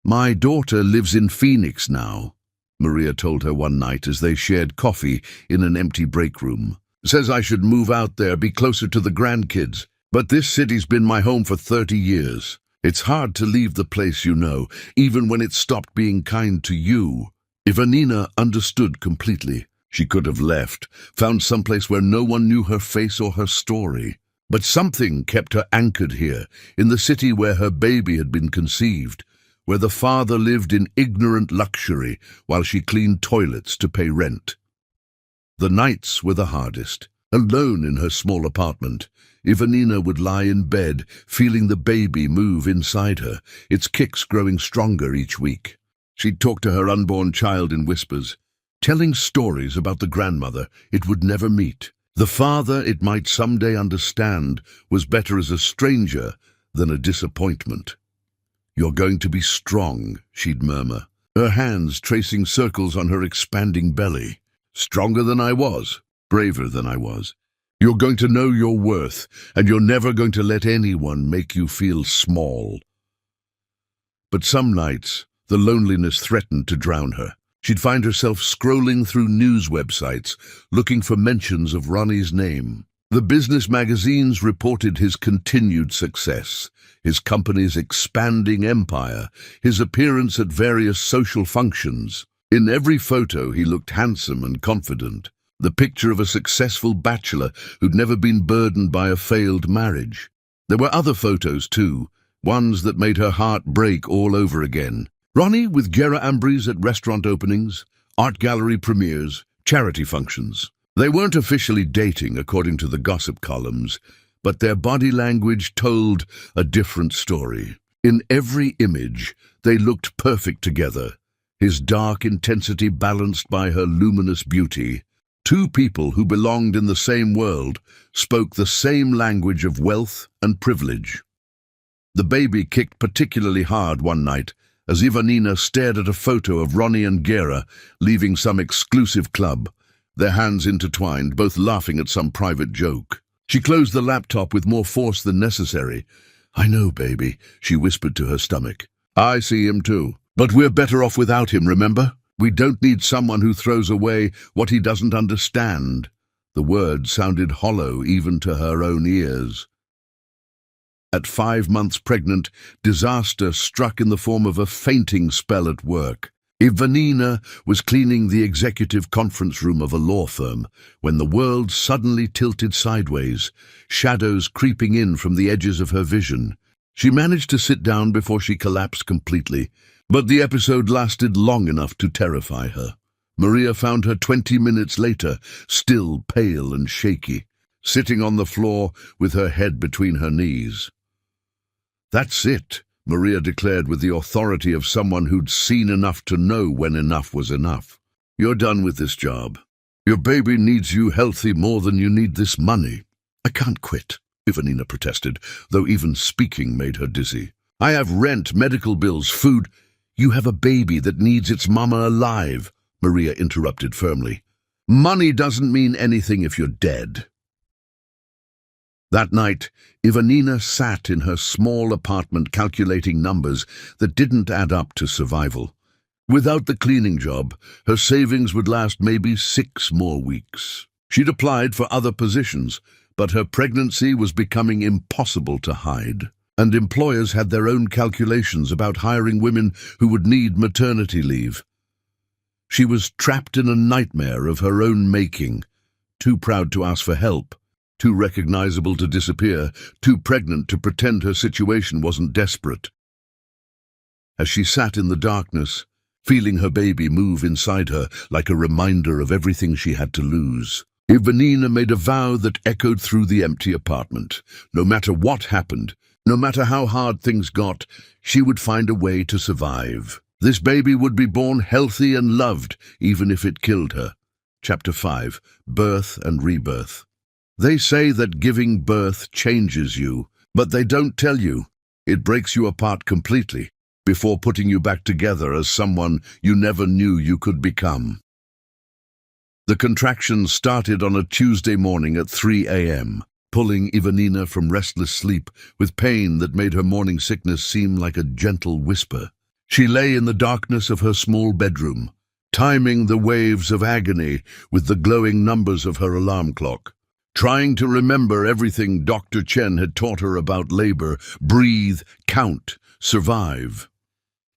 "My daughter lives in Phoenix now," Maria told her one night as they shared coffee in an empty break room. Says I should move out there, be closer to the grandkids. But this city's been my home for 30 years. It's hard to leave the place you know, even when it stopped being kind to you. Ivanina understood completely. She could have left, found someplace where no one knew her face or her story. But something kept her anchored here, in the city where her baby had been conceived, where the father lived in ignorant luxury while she cleaned toilets to pay rent. The nights were the hardest. Alone in her small apartment, Ivanina would lie in bed, feeling the baby move inside her, its kicks growing stronger each week. She'd talk to her unborn child in whispers, telling stories about the grandmother it would never meet. The father it might someday understand was better as a stranger than a disappointment. "You're going to be strong," she'd murmur, her hands tracing circles on her expanding belly. "Stronger than I was, braver than I was. You're going to know your worth, and you're never going to let anyone make you feel small." But some nights, the loneliness threatened to drown her. She'd find herself scrolling through news websites, looking for mentions of Ronnie's name. The business magazines reported his continued success, his company's expanding empire, his appearance at various social functions. In every photo, he looked handsome and confident, the picture of a successful bachelor who'd never been burdened by a failed marriage. There were other photos, too, ones that made her heart break all over again. Ronnie with Gera Ambries at restaurant openings, art gallery premieres, charity functions. They weren't officially dating, according to the gossip columns, but their body language told a different story. In every image, they looked perfect together, his dark intensity balanced by her luminous beauty. Two people who belonged in the same world spoke the same language of wealth and privilege. The baby kicked particularly hard one night as Ivanina stared at a photo of Ronnie and Gera leaving some exclusive club, their hands intertwined, both laughing at some private joke. She closed the laptop with more force than necessary. "I know, baby," she whispered to her stomach. "I see him too. But we're better off without him, remember? We don't need someone who throws away what he doesn't understand." The words sounded hollow even to her own ears. At 5 months pregnant, disaster struck in the form of a fainting spell at work. Ivanina was cleaning the executive conference room of a law firm when the world suddenly tilted sideways, shadows creeping in from the edges of her vision. She managed to sit down before she collapsed completely, but the episode lasted long enough to terrify her. Maria found her 20 minutes later, still pale and shaky, sitting on the floor with her head between her knees. "That's it," Maria declared with the authority of someone who'd seen enough to know when enough was enough. "You're done with this job. Your baby needs you healthy more than you need this money." "I can't quit," Ivanina protested, though even speaking made her dizzy. "I have rent, medical bills, food." "You have a baby that needs its mama alive," Maria interrupted firmly. "Money doesn't mean anything if you're dead." That night, Ivanina sat in her small apartment calculating numbers that didn't add up to survival. Without the cleaning job, her savings would last maybe 6 more weeks. She'd applied for other positions, but her pregnancy was becoming impossible to hide, and employers had their own calculations about hiring women who would need maternity leave. She was trapped in a nightmare of her own making, too proud to ask for help, too recognizable to disappear, too pregnant to pretend her situation wasn't desperate. As she sat in the darkness, feeling her baby move inside her like a reminder of everything she had to lose, Ivanina made a vow that echoed through the empty apartment. No matter what happened, no matter how hard things got, she would find a way to survive. This baby would be born healthy and loved, even if it killed her. Chapter 5. Birth and Rebirth. They say that giving birth changes you, but they don't tell you. It breaks you apart completely, before putting you back together as someone you never knew you could become. The contractions started on a Tuesday morning at 3 a.m., pulling Ivanina from restless sleep with pain that made her morning sickness seem like a gentle whisper. She lay in the darkness of her small bedroom, timing the waves of agony with the glowing numbers of her alarm clock, trying to remember everything Dr. Chen had taught her about labor: breathe, count, survive.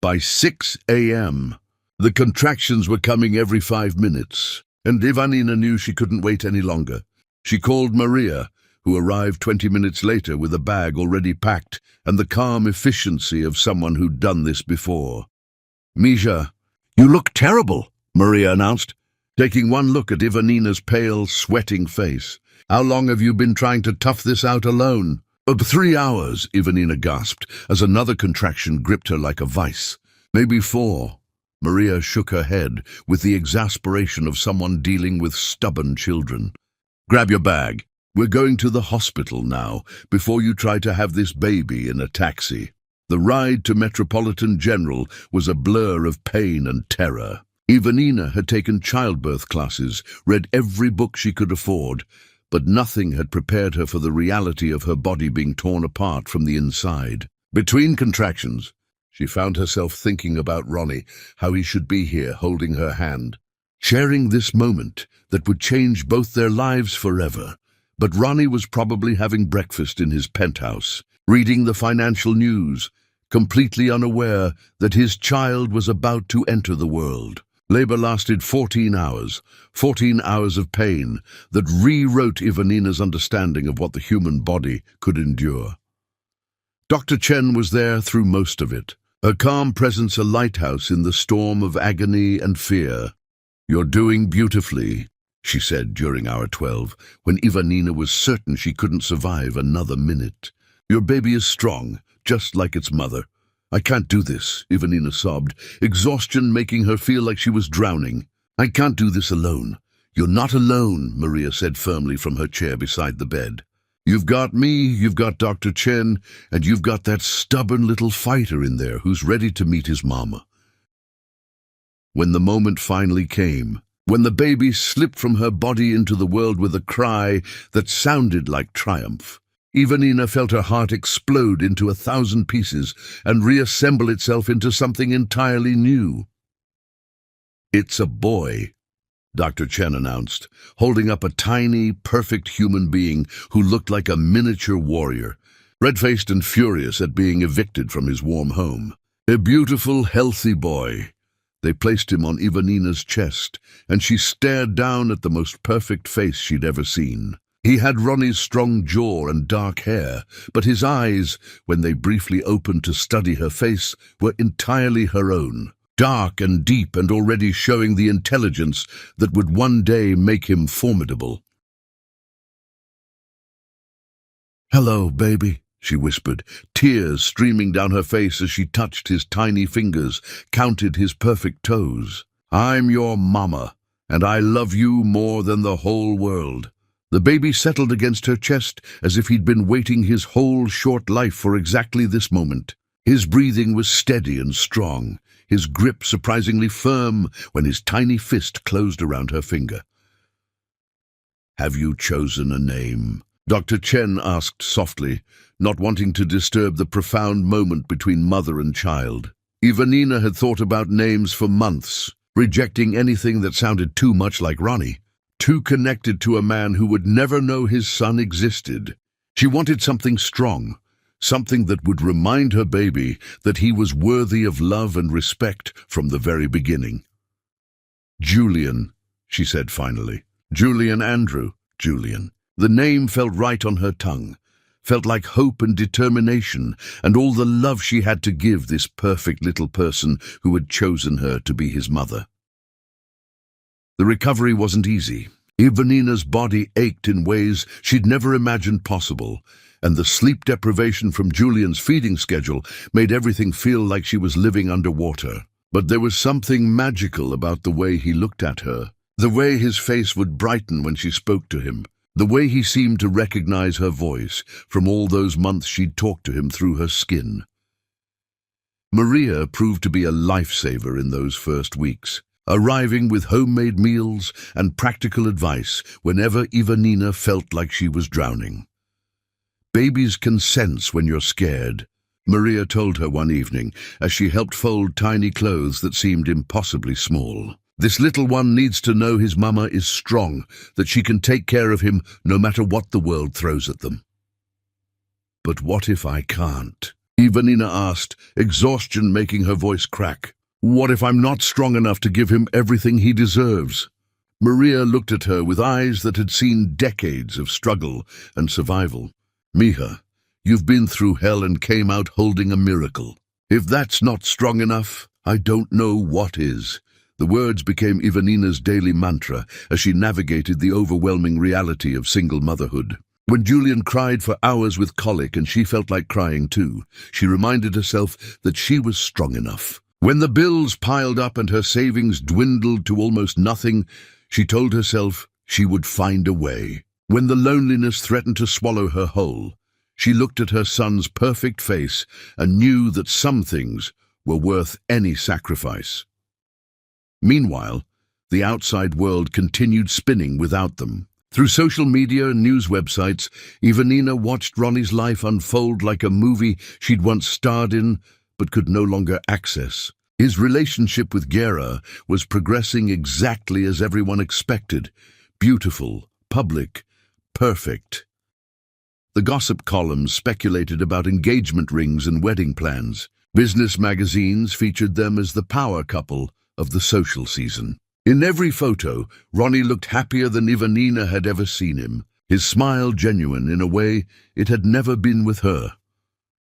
By 6 a.m., the contractions were coming every 5 minutes, and Ivanina knew she couldn't wait any longer. She called Maria, who arrived 20 minutes later with a bag already packed and the calm efficiency of someone who'd done this before. "Misha, you look terrible," Maria announced, taking one look at Ivanina's pale, sweating face. "How long have you been trying to tough this out alone?" 3 hours, Ivanina gasped, as another contraction gripped her like a vice. "Maybe 4. Maria shook her head with the exasperation of someone dealing with stubborn children. "Grab your bag. We're going to the hospital now, before you try to have this baby in a taxi." The ride to Metropolitan General was a blur of pain and terror. Ivanina had taken childbirth classes, read every book she could afford, but nothing had prepared her for the reality of her body being torn apart from the inside. Between contractions, she found herself thinking about Ronnie, how he should be here holding her hand, sharing this moment that would change both their lives forever. But Ronnie was probably having breakfast in his penthouse, reading the financial news, completely unaware that his child was about to enter the world. Labor lasted 14 hours of pain that rewrote Ivanina's understanding of what the human body could endure. Dr. Chen was there through most of it, her calm presence a lighthouse in the storm of agony and fear. "You're doing beautifully," she said during hour 12, when Ivanina was certain she couldn't survive another minute. "Your baby is strong, just like its mother." "I can't do this," Ivanina sobbed, exhaustion making her feel like she was drowning. "I can't do this alone." "You're not alone," Maria said firmly from her chair beside the bed. "You've got me, you've got Dr. Chen, and you've got that stubborn little fighter in there who's ready to meet his mama." When the moment finally came, when the baby slipped from her body into the world with a cry that sounded like triumph, Ivanina felt her heart explode into 1,000 pieces and reassemble itself into something entirely new. "It's a boy," Dr. Chen announced, holding up a tiny, perfect human being who looked like a miniature warrior, red-faced and furious at being evicted from his warm home. "A beautiful, healthy boy." They placed him on Ivanina's chest, and she stared down at the most perfect face she'd ever seen. He had Ronnie's strong jaw and dark hair, but his eyes, when they briefly opened to study her face, were entirely her own, dark and deep and already showing the intelligence that would one day make him formidable. "Hello, baby," she whispered, tears streaming down her face as she touched his tiny fingers, counted his perfect toes. "I'm your mama, and I love you more than the whole world." The baby settled against her chest as if he'd been waiting his whole short life for exactly this moment. His breathing was steady and strong, his grip surprisingly firm when his tiny fist closed around her finger. "Have you chosen a name?" Dr. Chen asked softly, not wanting to disturb the profound moment between mother and child. Ivanina had thought about names for months, rejecting anything that sounded too much like Ronnie. Too connected to a man who would never know his son existed. She wanted something strong, something that would remind her baby that he was worthy of love and respect from the very beginning. "Julian," she said finally. "Julian Andrew, Julian." The name felt right on her tongue, felt like hope and determination and all the love she had to give this perfect little person who had chosen her to be his mother. The recovery wasn't easy. Ivanina's body ached in ways she'd never imagined possible, and the sleep deprivation from Julian's feeding schedule made everything feel like she was living underwater. But there was something magical about the way he looked at her, the way his face would brighten when she spoke to him, the way he seemed to recognize her voice from all those months she'd talked to him through her skin. Maria proved to be a lifesaver in those first weeks, arriving with homemade meals and practical advice whenever Ivanina felt like she was drowning. "Babies can sense when you're scared," Maria told her one evening as she helped fold tiny clothes that seemed impossibly small. This little one needs to know his mama is strong, that she can take care of him no matter what the world throws at them. But what if I can't? Ivanina asked, exhaustion making her voice crack. What if I'm not strong enough to give him everything he deserves? Maria looked at her with eyes that had seen decades of struggle and survival. Mija, you've been through hell and came out holding a miracle. If that's not strong enough, I don't know what is. The words became Ivanina's daily mantra as she navigated the overwhelming reality of single motherhood. When Julian cried for hours with colic and she felt like crying too, she reminded herself that she was strong enough. When the bills piled up and her savings dwindled to almost nothing, she told herself she would find a way. When the loneliness threatened to swallow her whole, she looked at her son's perfect face and knew that some things were worth any sacrifice. Meanwhile, the outside world continued spinning without them. Through social media and news websites, Ivanina watched Ronnie's life unfold like a movie she'd once starred in but could no longer access. His relationship with Gera was progressing exactly as everyone expected. Beautiful, public, perfect. The gossip columns speculated about engagement rings and wedding plans. Business magazines featured them as the power couple of the social season. In every photo, Ronnie looked happier than Ivanina had ever seen him, his smile genuine in a way it had never been with her.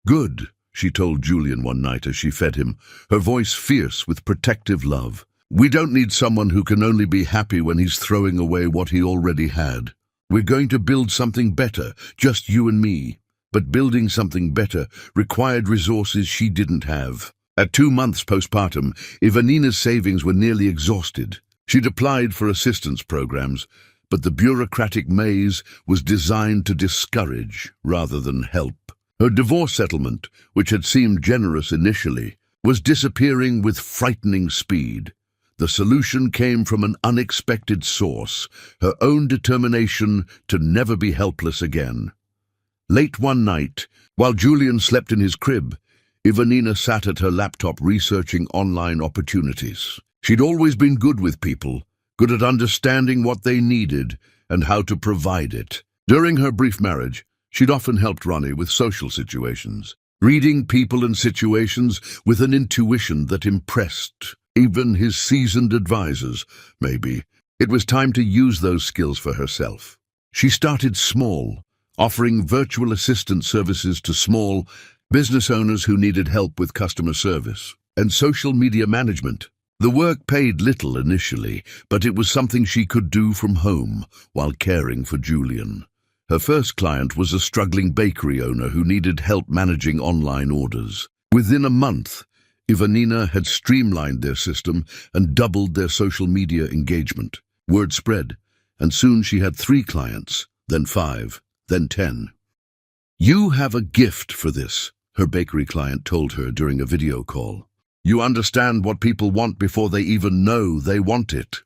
Good, she told Julian one night as she fed him, her voice fierce with protective love. We don't need someone who can only be happy when he's throwing away what he already had. We're going to build something better, just you and me. But building something better required resources she didn't have. At 2 months postpartum, Ivanina's savings were nearly exhausted. She'd applied for assistance programs, but the bureaucratic maze was designed to discourage rather than help. Her divorce settlement, which had seemed generous initially, was disappearing with frightening speed. The solution came from an unexpected source, her own determination to never be helpless again. Late one night, while Julian slept in his crib, Ivanina sat at her laptop researching online opportunities. She'd always been good with people, good at understanding what they needed and how to provide it. During her brief marriage, she'd often helped Ronnie with social situations, reading people and situations with an intuition that impressed even his seasoned advisors, maybe. It was time to use those skills for herself. She started small, offering virtual assistant services to small business owners who needed help with customer service and social media management. The work paid little initially, but it was something she could do from home while caring for Julian. Her first client was a struggling bakery owner who needed help managing online orders. Within a month, Ivanina had streamlined their system and doubled their social media engagement. Word spread, and soon she had 3 clients, then 5, then 10. You have a gift for this, her bakery client told her during a video call. You understand what people want before they even know they want it.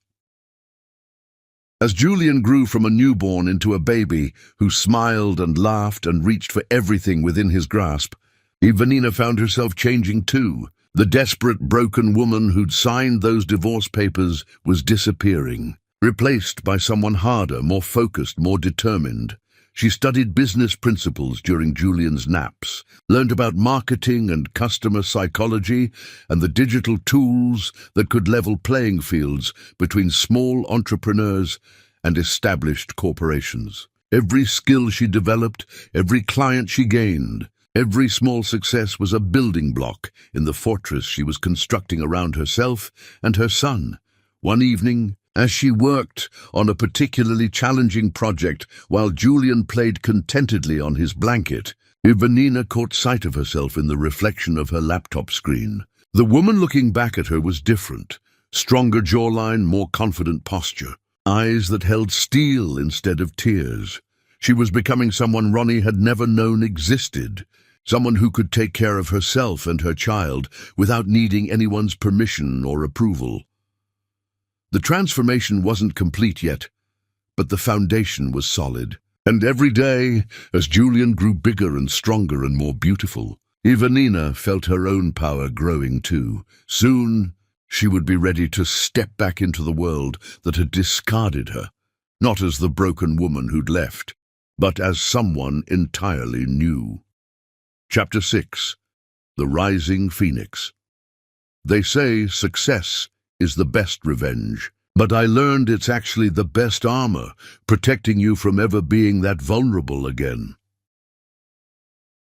As Julian grew from a newborn into a baby who smiled and laughed and reached for everything within his grasp, Ivanina found herself changing too. The desperate, broken woman who'd signed those divorce papers was disappearing, replaced by someone harder, more focused, more determined. She studied business principles during Julian's naps, learned about marketing and customer psychology and the digital tools that could level playing fields between small entrepreneurs and established corporations. Every skill she developed, every client she gained, every small success was a building block in the fortress she was constructing around herself and her son. One evening, as she worked on a particularly challenging project while Julian played contentedly on his blanket, Ivanina caught sight of herself in the reflection of her laptop screen. The woman looking back at her was different. Stronger jawline, more confident posture. Eyes that held steel instead of tears. She was becoming someone Ronnie had never known existed. Someone who could take care of herself and her child without needing anyone's permission or approval. The transformation wasn't complete yet, but the foundation was solid. And every day, as Julian grew bigger and stronger and more beautiful, Ivanina felt her own power growing too. Soon, She would be ready to step back into the world that had discarded her, not as the broken woman who'd left, but as someone entirely new. Chapter 6. The Rising Phoenix. They say success is the best revenge, but I learned it's actually the best armor, protecting you from ever being that vulnerable again.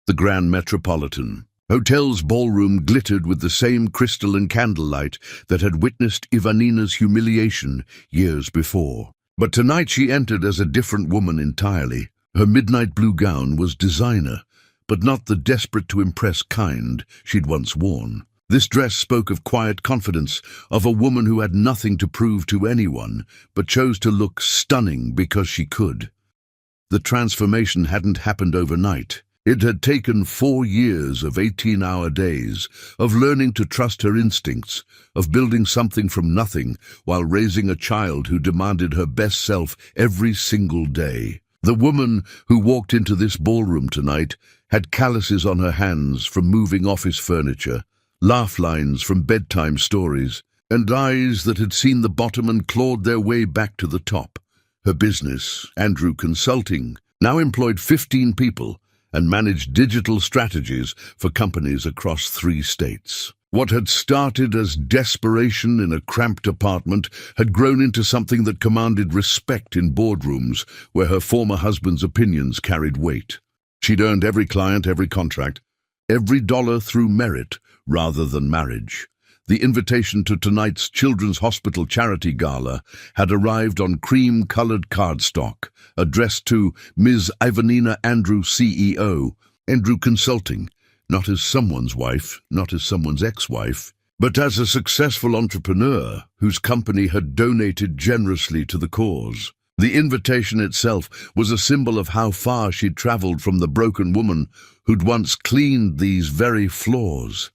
The Grand Metropolitan Hotel's ballroom glittered with the same crystal and candlelight that had witnessed Ivanina's humiliation years before. But tonight she entered as a different woman entirely. Her midnight blue gown was designer, but not the desperate-to-impress kind she'd once worn. This dress spoke of quiet confidence, of a woman who had nothing to prove to anyone, but chose to look stunning because she could. The transformation hadn't happened overnight. It had taken 4 years of 18-hour days, of learning to trust her instincts, of building something from nothing while raising a child who demanded her best self every single day. The woman who walked into this ballroom tonight had calluses on her hands from moving office furniture, laugh lines from bedtime stories, and eyes that had seen the bottom and clawed their way back to the top. Her business, Andrew Consulting, now employed 15 people, and managed digital strategies for companies across 3 states. What had started as desperation in a cramped apartment had grown into something that commanded respect in boardrooms where her former husband's opinions carried weight. She'd earned every client, every contract, every dollar through merit rather than marriage. The invitation to tonight's Children's Hospital Charity Gala had arrived on cream-colored cardstock, addressed to Ms. Ivanina Andrew, CEO, Andrew Consulting, not as someone's wife, not as someone's ex-wife, but as a successful entrepreneur whose company had donated generously to the cause. The invitation itself was a symbol of how far she'd traveled from the broken woman who'd once cleaned these very floors.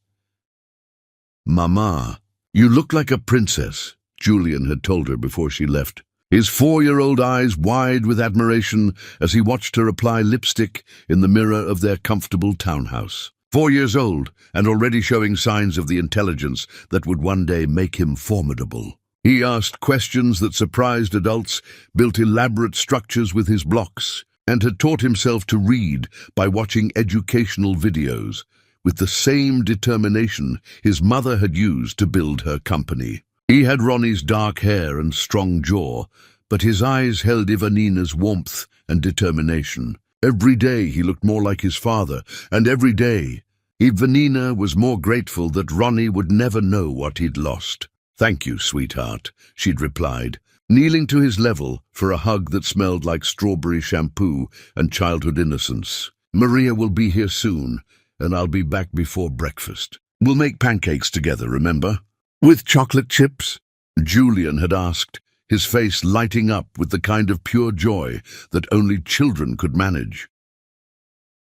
"Mama, you look like a princess," Julian had told her before she left, his 4-year-old eyes wide with admiration as he watched her apply lipstick in the mirror of their comfortable townhouse. 4 years old and already showing signs of the intelligence that would one day make him formidable. He asked questions that surprised adults, built elaborate structures with his blocks, and had taught himself to read by watching educational videos, with the same determination his mother had used to build her company. He had Ronnie's dark hair and strong jaw, but his eyes held Ivanina's warmth and determination. Every day he looked more like his father, and every day Ivanina was more grateful that Ronnie would never know what he'd lost. "Thank you, sweetheart," she'd replied, kneeling to his level for a hug that smelled like strawberry shampoo and childhood innocence. "Maria will be here soon, and I'll be back before breakfast. We'll make pancakes together, remember? With chocolate chips?" Julian had asked, his face lighting up with the kind of pure joy that only children could manage.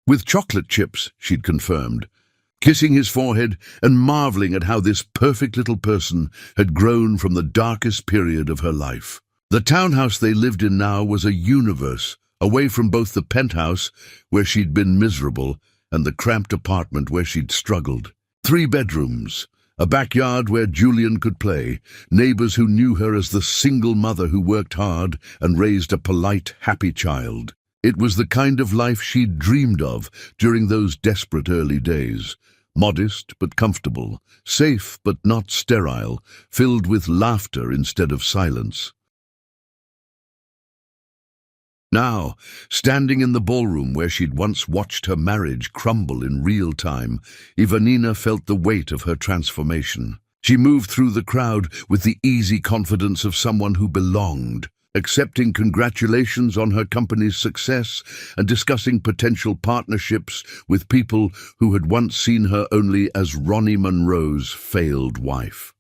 "With chocolate chips," she'd confirmed, kissing his forehead and marveling at how this perfect little person had grown from the darkest period of her life. The townhouse they lived in now was a universe, away from both the penthouse, where she'd been miserable, and the cramped apartment where she'd struggled. 3 bedrooms, a backyard where Julian could play, neighbors who knew her as the single mother who worked hard and raised a polite, happy child. It was the kind of life she'd dreamed of during those desperate early days. Modest but comfortable, safe but not sterile, filled with laughter instead of silence. Now, standing in the ballroom where she'd once watched her marriage crumble in real time, Ivanina felt the weight of her transformation. She moved through the crowd with the easy confidence of someone who belonged, accepting congratulations on her company's success and discussing potential partnerships with people who had once seen her only as Ronnie Monroe's failed wife.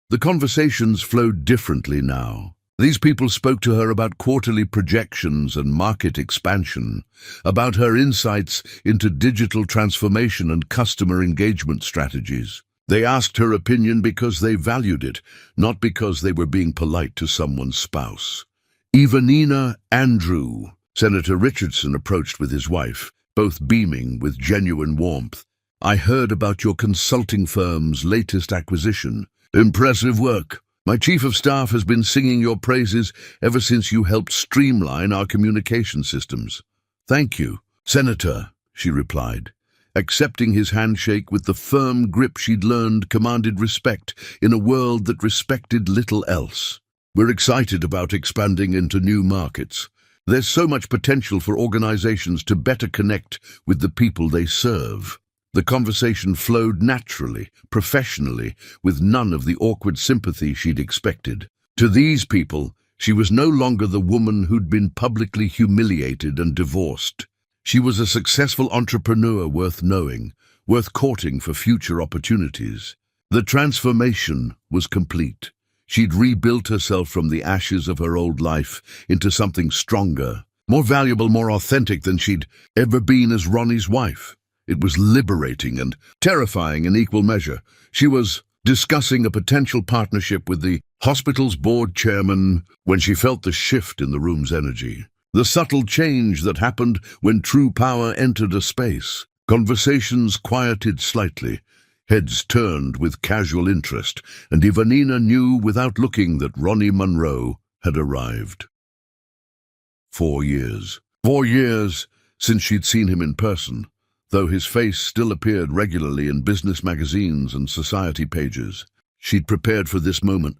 The conversations flowed differently now. These people spoke to her about quarterly projections and market expansion, about her insights into digital transformation and customer engagement strategies. They asked her opinion because they valued it, not because they were being polite to someone's spouse. "Ivanina Andrew," Senator Richardson approached with his wife, both beaming with genuine warmth. "I heard about your consulting firm's latest acquisition. Impressive work. My chief of staff has been singing your praises ever since you helped streamline our communication systems. Thank you, Senator, she replied, accepting his handshake with the firm grip she'd learned commanded respect in a world that respected little else. We're excited about expanding into new markets. There's so much potential for organizations to better connect with the people they serve. The conversation flowed naturally, professionally, with none of the awkward sympathy she'd expected. To these people, she was no longer the woman who'd been publicly humiliated and divorced. She was a successful entrepreneur worth knowing, worth courting for future opportunities. The transformation was complete. She'd rebuilt herself from the ashes of her old life into something stronger, more valuable, more authentic than she'd ever been as Ronnie's wife. It was liberating and terrifying in equal measure. She was discussing a potential partnership with the hospital's board chairman when she felt the shift in the room's energy. The subtle change that happened when true power entered a space. Conversations quieted slightly. Heads turned with casual interest, and Ivanina knew without looking that Ronnie Monroe had arrived. 4 years. 4 years since she'd seen him in person, though his face still appeared regularly in business magazines and society pages. She'd prepared for this moment,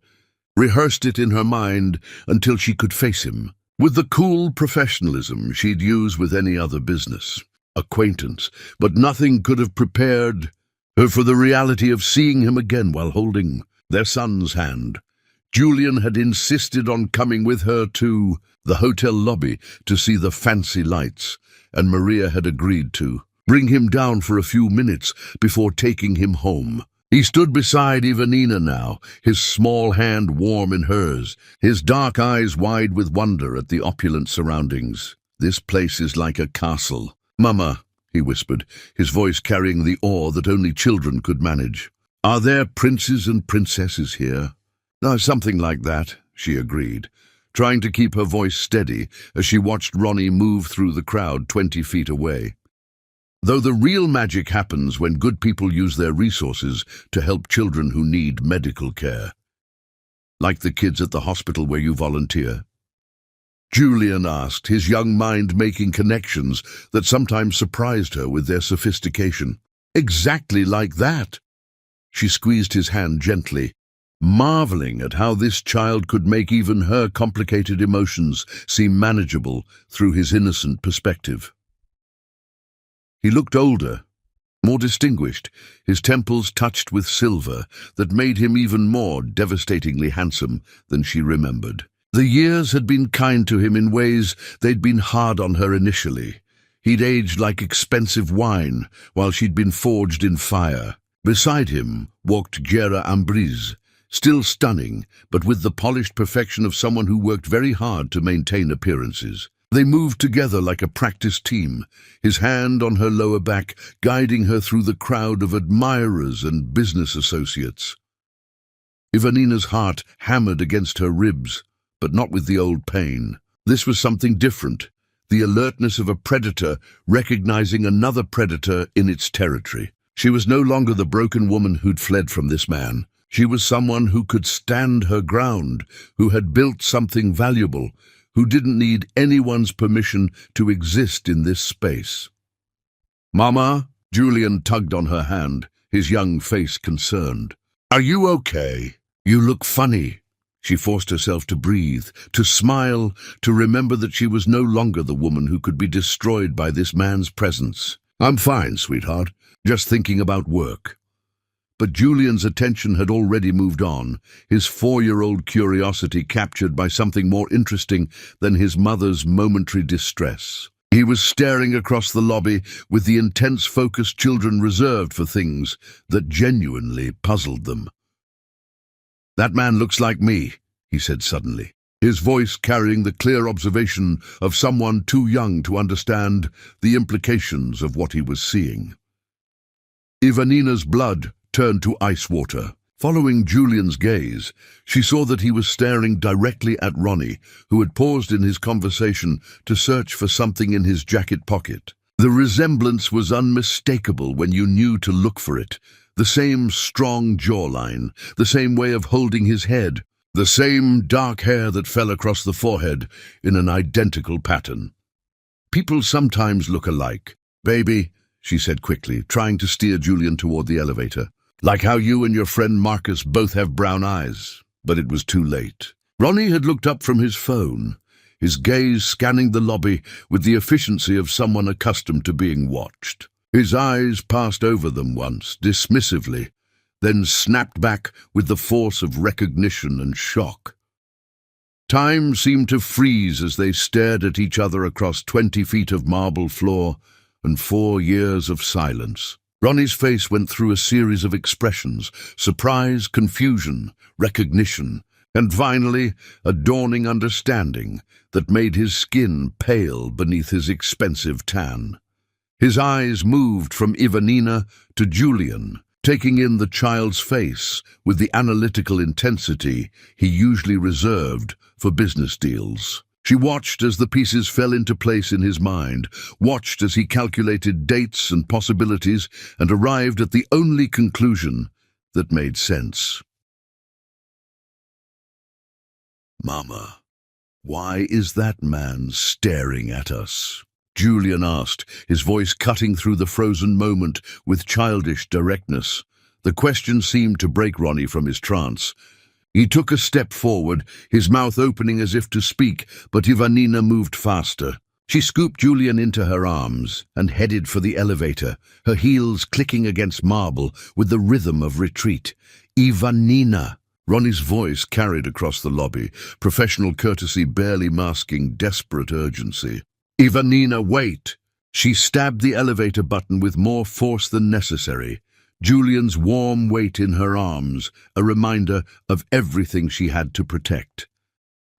rehearsed it in her mind until she could face him, with the cool professionalism she'd use with any other business acquaintance, but nothing could have prepared her for the reality of seeing him again while holding their son's hand. Julian had insisted on coming with her to the hotel lobby to see the fancy lights, and Maria had agreed to bring him down for a few minutes before taking him home. He stood beside Ivanina now, his small hand warm in hers, his dark eyes wide with wonder at the opulent surroundings. This place is like a castle. Mama, he whispered, his voice carrying the awe that only children could manage. Are there princes and princesses here? Something like that, she agreed, trying to keep her voice steady as she watched Ronnie move through the crowd 20 feet away. Though the real magic happens when good people use their resources to help children who need medical care. Like the kids at the hospital where you volunteer? Julian asked, his young mind making connections that sometimes surprised her with their sophistication. Exactly like that. She squeezed his hand gently, marveling at how this child could make even her complicated emotions seem manageable through his innocent perspective. He looked older, more distinguished, his temples touched with silver that made him even more devastatingly handsome than she remembered. The years had been kind to him in ways they'd been hard on her initially. He'd aged like expensive wine while she'd been forged in fire. Beside him walked Gera Ambrise, still stunning, but with the polished perfection of someone who worked very hard to maintain appearances. They moved together like a practice team, his hand on her lower back, guiding her through the crowd of admirers and business associates. Ivanina's heart hammered against her ribs, but not with the old pain. This was something different, the alertness of a predator recognizing another predator in its territory. She was no longer the broken woman who'd fled from this man. She was someone who could stand her ground, who had built something valuable, who didn't need anyone's permission to exist in this space. Mama, Julian tugged on her hand, his young face concerned. Are you okay? You look funny. She forced herself to breathe, to smile, to remember that she was no longer the woman who could be destroyed by this man's presence. I'm fine, sweetheart, just thinking about work. But Julian's attention had already moved on, his 4-year-old curiosity captured by something more interesting than his mother's momentary distress. He was staring across the lobby with the intense focus children reserved for things that genuinely puzzled them. That man looks like me, he said suddenly, his voice carrying the clear observation of someone too young to understand the implications of what he was seeing. Ivanina's blood turned to ice water. Following Julian's gaze, she saw that he was staring directly at Ronnie, who had paused in his conversation to search for something in his jacket pocket. The resemblance was unmistakable when you knew to look for it, The same strong jawline, the same way of holding his head, the same dark hair that fell across the forehead in an identical pattern. People sometimes look alike. "Baby," she said quickly, trying to steer Julian toward the elevator. "Like how you and your friend Marcus both have brown eyes." But it was too late. Ronnie had looked up from his phone, his gaze scanning the lobby with the efficiency of someone accustomed to being watched. His eyes passed over them once, dismissively, then snapped back with the force of recognition and shock. Time seemed to freeze as they stared at each other across 20 feet of marble floor and 4 years of silence. Ronnie's face went through a series of expressions: surprise, confusion, recognition, and finally a dawning understanding that made his skin pale beneath his expensive tan. His eyes moved from Ivanina to Julian, taking in the child's face with the analytical intensity he usually reserved for business deals. She watched as the pieces fell into place in his mind, watched as he calculated dates and possibilities, and arrived at the only conclusion that made sense. "Mama, why is that man staring at us?" Julian asked, his voice cutting through the frozen moment with childish directness. The question seemed to break Ronnie from his trance. He took a step forward, his mouth opening as if to speak, but Ivanina moved faster. She scooped Julian into her arms and headed for the elevator, her heels clicking against marble with the rhythm of retreat. "Ivanina!" Ronnie's voice carried across the lobby, professional courtesy barely masking desperate urgency. "Ivanina, wait!" She stabbed the elevator button with more force than necessary. Julian's warm weight in her arms, a reminder of everything she had to protect.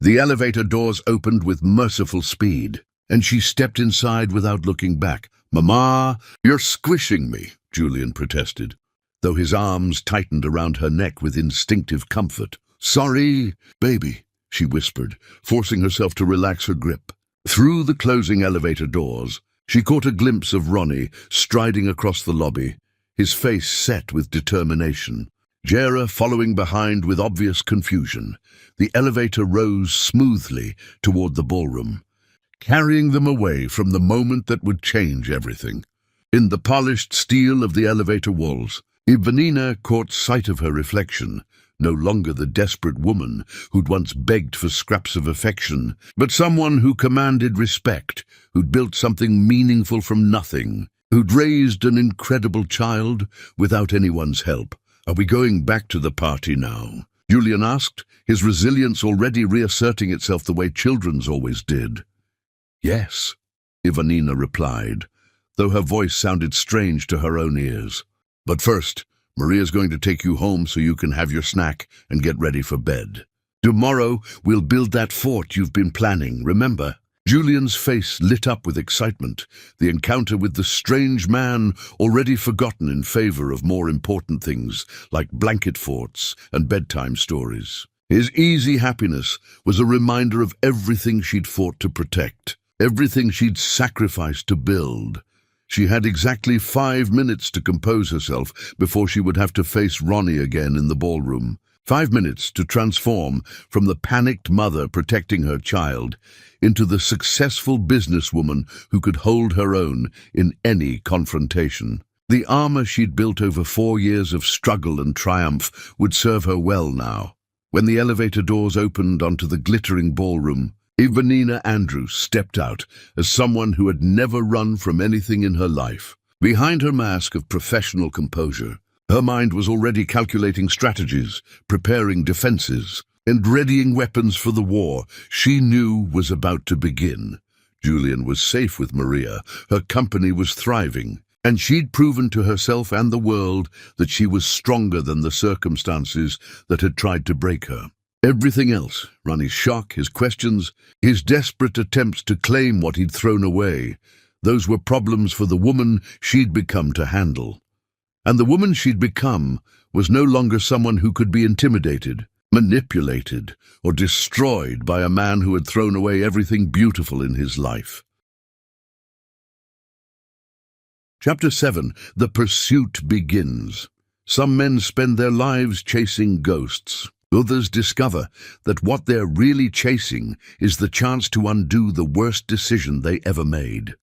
The elevator doors opened with merciful speed, and she stepped inside without looking back. "Mama, you're squishing me," Julian protested, though his arms tightened around her neck with instinctive comfort. "Sorry, baby," she whispered, forcing herself to relax her grip. Through the closing elevator doors, she caught a glimpse of Ronnie striding across the lobby, his face set with determination. Jera following behind with obvious confusion. The elevator rose smoothly toward the ballroom, carrying them away from the moment that would change everything. In the polished steel of the elevator walls, Ivanina caught sight of her reflection, no longer the desperate woman who'd once begged for scraps of affection, but someone who commanded respect, who'd built something meaningful from nothing, who'd raised an incredible child without anyone's help. "Are we going back to the party now?" Julian asked, his resilience already reasserting itself the way children's always did. "Yes," Ivanina replied, though her voice sounded strange to her own ears. "But first, Maria's going to take you home so you can have your snack and get ready for bed. Tomorrow, we'll build that fort you've been planning, remember?" Julian's face lit up with excitement, the encounter with the strange man already forgotten in favor of more important things like blanket forts and bedtime stories. His easy happiness was a reminder of everything she'd fought to protect, everything she'd sacrificed to build. She had exactly 5 minutes to compose herself before she would have to face Ronnie again in the ballroom. 5 minutes to transform from the panicked mother protecting her child into the successful businesswoman who could hold her own in any confrontation. The armor she'd built over 4 years of struggle and triumph would serve her well now. When the elevator doors opened onto the glittering ballroom, Ivanina Andrews stepped out as someone who had never run from anything in her life. Behind her mask of professional composure, her mind was already calculating strategies, preparing defenses, and readying weapons for the war she knew was about to begin. Julian was safe with Maria, her company was thriving, and she'd proven to herself and the world that she was stronger than the circumstances that had tried to break her. Everything else, Ronnie's shock, his questions, his desperate attempts to claim what he'd thrown away, those were problems for the woman she'd become to handle. And the woman she'd become was no longer someone who could be intimidated, manipulated, or destroyed by a man who had thrown away everything beautiful in his life. Chapter 7. The Pursuit Begins. Some men spend their lives chasing ghosts. Others discover that what they're really chasing is the chance to undo the worst decision they ever made.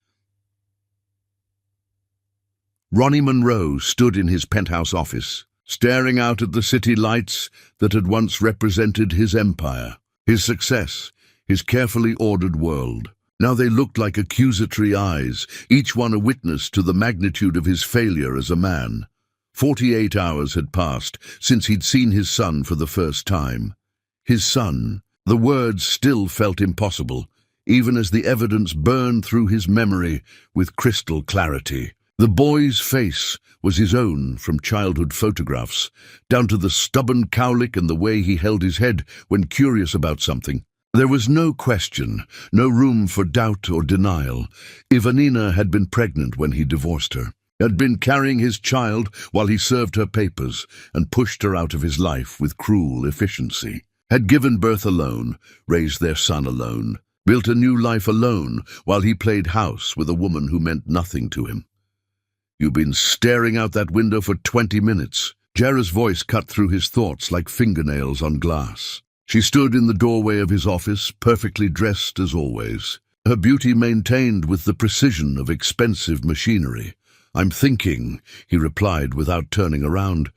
Ronnie Monroe stood in his penthouse office, staring out at the city lights that had once represented his empire, his success, his carefully ordered world. Now they looked like accusatory eyes, each one a witness to the magnitude of his failure as a man. 48 hours had passed since he'd seen his son for the first time. His son, the words still felt impossible, even as the evidence burned through his memory with crystal clarity. The boy's face was his own from childhood photographs, down to the stubborn cowlick and the way he held his head when curious about something. There was no question, no room for doubt or denial. Ivanina had been pregnant when he divorced her, had been carrying his child while he served her papers and pushed her out of his life with cruel efficiency, had given birth alone, raised their son alone, built a new life alone while he played house with a woman who meant nothing to him. "You've been staring out that window for 20 minutes. Jera's voice cut through his thoughts like fingernails on glass. She stood in the doorway of his office, perfectly dressed as always, her beauty maintained with the precision of expensive machinery. "I'm thinking," he replied without turning around,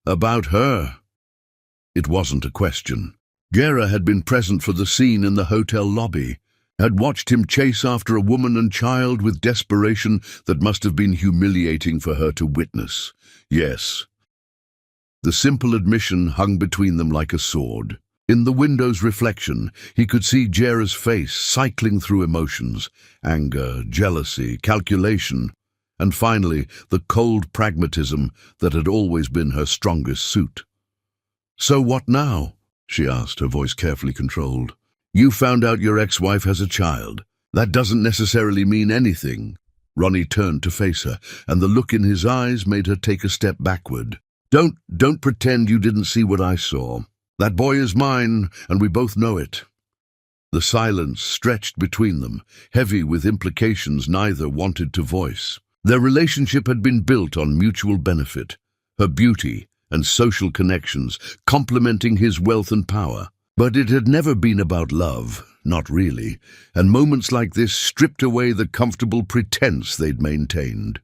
"about her." It wasn't a question. Jera had been present for the scene in the hotel lobby, had watched him chase after a woman and child with desperation that must have been humiliating for her to witness. Yes. The simple admission hung between them like a sword. In the window's reflection, he could see Jera's face cycling through emotions, anger, jealousy, calculation, and finally the cold pragmatism that had always been her strongest suit. "So what now?" she asked, her voice carefully controlled. "You found out your ex-wife has a child. That doesn't necessarily mean anything." Ronnie turned to face her, and the look in his eyes made her take a step backward. Don't pretend you didn't see what I saw. That boy is mine, and we both know it." The silence stretched between them, heavy with implications neither wanted to voice. Their relationship had been built on mutual benefit, her beauty and social connections complementing his wealth and power. But it had never been about love, not really, and moments like this stripped away the comfortable pretense they'd maintained.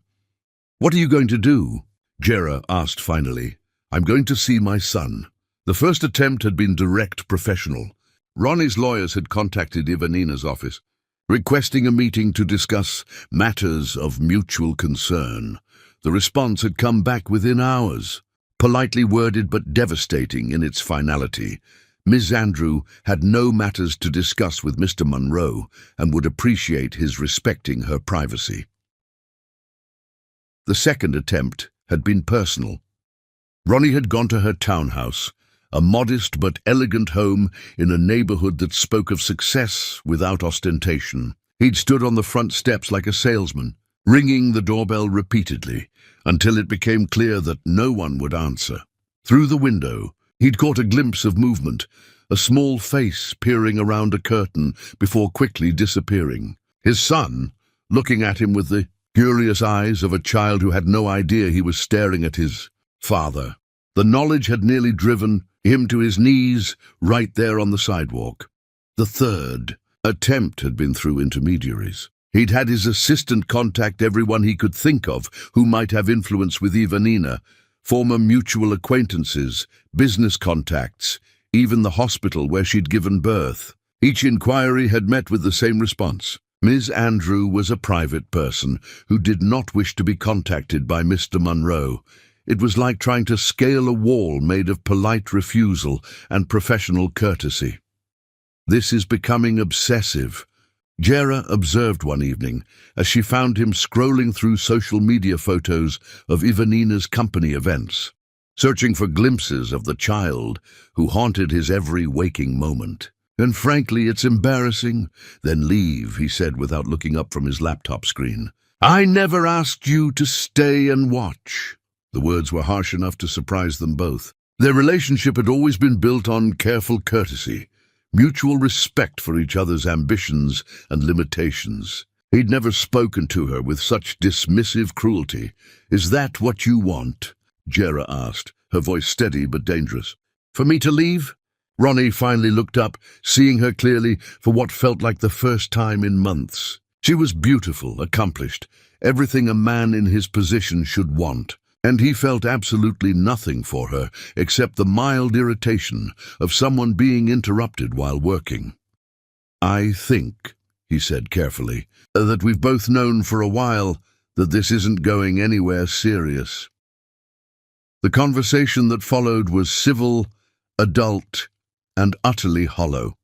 "What are you going to do?" Jera asked finally. "I'm going to see my son." The first attempt had been direct, professional. Ronnie's lawyers had contacted Ivanina's office, requesting a meeting to discuss matters of mutual concern. The response had come back within hours, politely worded but devastating in its finality. Ms. Andrew had no matters to discuss with Mr. Monroe and would appreciate his respecting her privacy. The second attempt had been personal. Ronnie had gone to her townhouse, a modest but elegant home in a neighborhood that spoke of success without ostentation. He'd stood on the front steps like a salesman, ringing the doorbell repeatedly, until it became clear that no one would answer. Through the window, he'd caught a glimpse of movement, a small face peering around a curtain before quickly disappearing. His son, looking at him with the curious eyes of a child who had no idea he was staring at his father. The knowledge had nearly driven him to his knees right there on the sidewalk. The third attempt had been through intermediaries. He'd had his assistant contact everyone he could think of who might have influence with Ivanina, former mutual acquaintances, business contacts, even the hospital where she'd given birth. Each inquiry had met with the same response. Ms. Andrew was a private person who did not wish to be contacted by Mr. Monroe. It was like trying to scale a wall made of polite refusal and professional courtesy. "This is becoming obsessive," Jera observed one evening as she found him scrolling through social media photos of Ivanina's company events, searching for glimpses of the child who haunted his every waking moment. "And frankly, it's embarrassing." "Then leave," he said without looking up from his laptop screen. "I never asked you to stay and watch." The words were harsh enough to surprise them both. Their relationship had always been built on careful courtesy, mutual respect for each other's ambitions and limitations. He'd never spoken to her with such dismissive cruelty. "Is that what you want?" Jera asked, her voice steady but dangerous. For me to leave? Ronnie finally looked up, seeing her clearly for what felt like the first time in months. She was beautiful, accomplished, everything a man in his position should want, and he felt absolutely nothing for her except the mild irritation of someone being interrupted while working. I think, he said carefully, that we've both known for a while that this isn't going anywhere serious. The conversation that followed was civil, adult, and utterly hollow.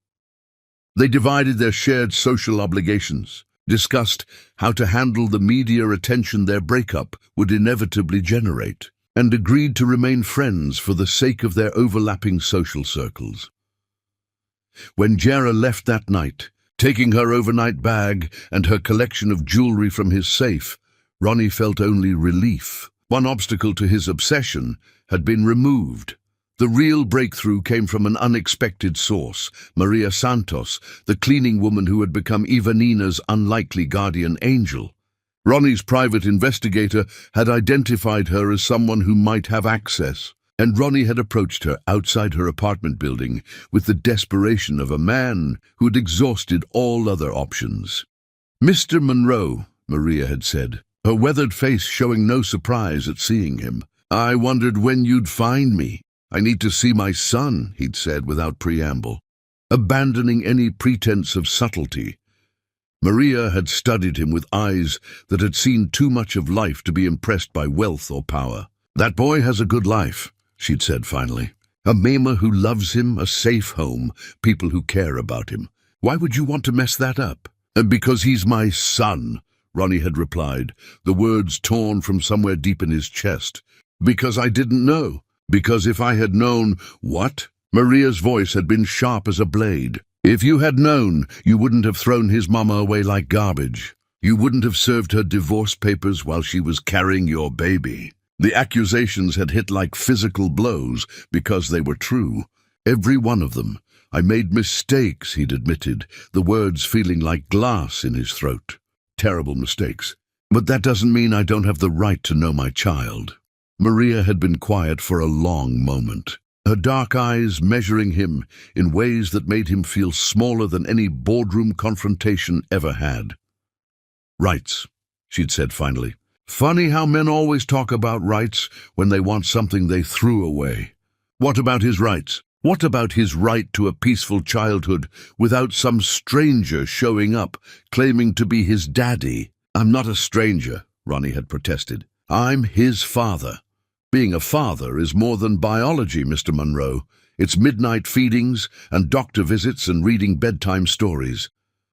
They divided their shared social obligations, discussed how to handle the media attention their breakup would inevitably generate, and agreed to remain friends for the sake of their overlapping social circles. When Jera left that night, taking her overnight bag and her collection of jewelry from his safe, Ronnie felt only relief. One obstacle to his obsession had been removed. The real breakthrough came from an unexpected source, Maria Santos, the cleaning woman who had become Ivanina's unlikely guardian angel. Ronnie's private investigator had identified her as someone who might have access, and Ronnie had approached her outside her apartment building with the desperation of a man who had exhausted all other options. Mr. Monroe, Maria had said, her weathered face showing no surprise at seeing him. I wondered when you'd find me. I need to see my son, he'd said without preamble, abandoning any pretense of subtlety. Maria had studied him with eyes that had seen too much of life to be impressed by wealth or power. That boy has a good life, she'd said finally. A mama who loves him, a safe home, people who care about him. Why would you want to mess that up? Because he's my son, Ronnie had replied, the words torn from somewhere deep in his chest. Because I didn't know. Because if I had known, what? Maria's voice had been sharp as a blade. If you had known, you wouldn't have thrown his mama away like garbage. You wouldn't have served her divorce papers while she was carrying your baby. The accusations had hit like physical blows because they were true. Every one of them. I made mistakes, he'd admitted, the words feeling like glass in his throat. Terrible mistakes. But that doesn't mean I don't have the right to know my child. Maria had been quiet for a long moment, her dark eyes measuring him in ways that made him feel smaller than any boardroom confrontation ever had. Rights, she'd said finally. Funny how men always talk about rights when they want something they threw away. What about his rights? What about his right to a peaceful childhood without some stranger showing up, claiming to be his daddy? I'm not a stranger, Ronnie had protested. I'm his father. Being a father is more than biology, Mr. Monroe. It's midnight feedings and doctor visits and reading bedtime stories.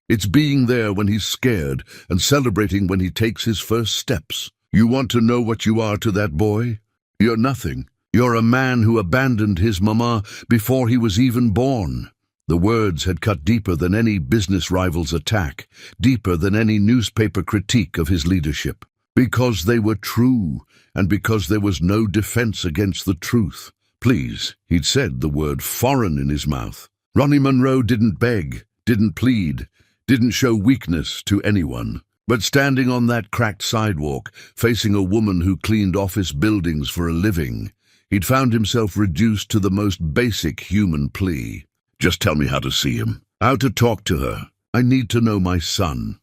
It's being there when he's scared and celebrating when he takes his first steps. You want to know what you are to that boy? You're nothing. You're a man who abandoned his mama before he was even born. The words had cut deeper than any business rival's attack, deeper than any newspaper critique of his leadership. Because they were true, and because there was no defense against the truth. Please, he'd said, the word foreign in his mouth. Ronnie Monroe didn't beg, didn't plead, didn't show weakness to anyone. But standing on that cracked sidewalk, facing a woman who cleaned office buildings for a living, he'd found himself reduced to the most basic human plea. Just tell me how to see him, how to talk to her. I need to know my son.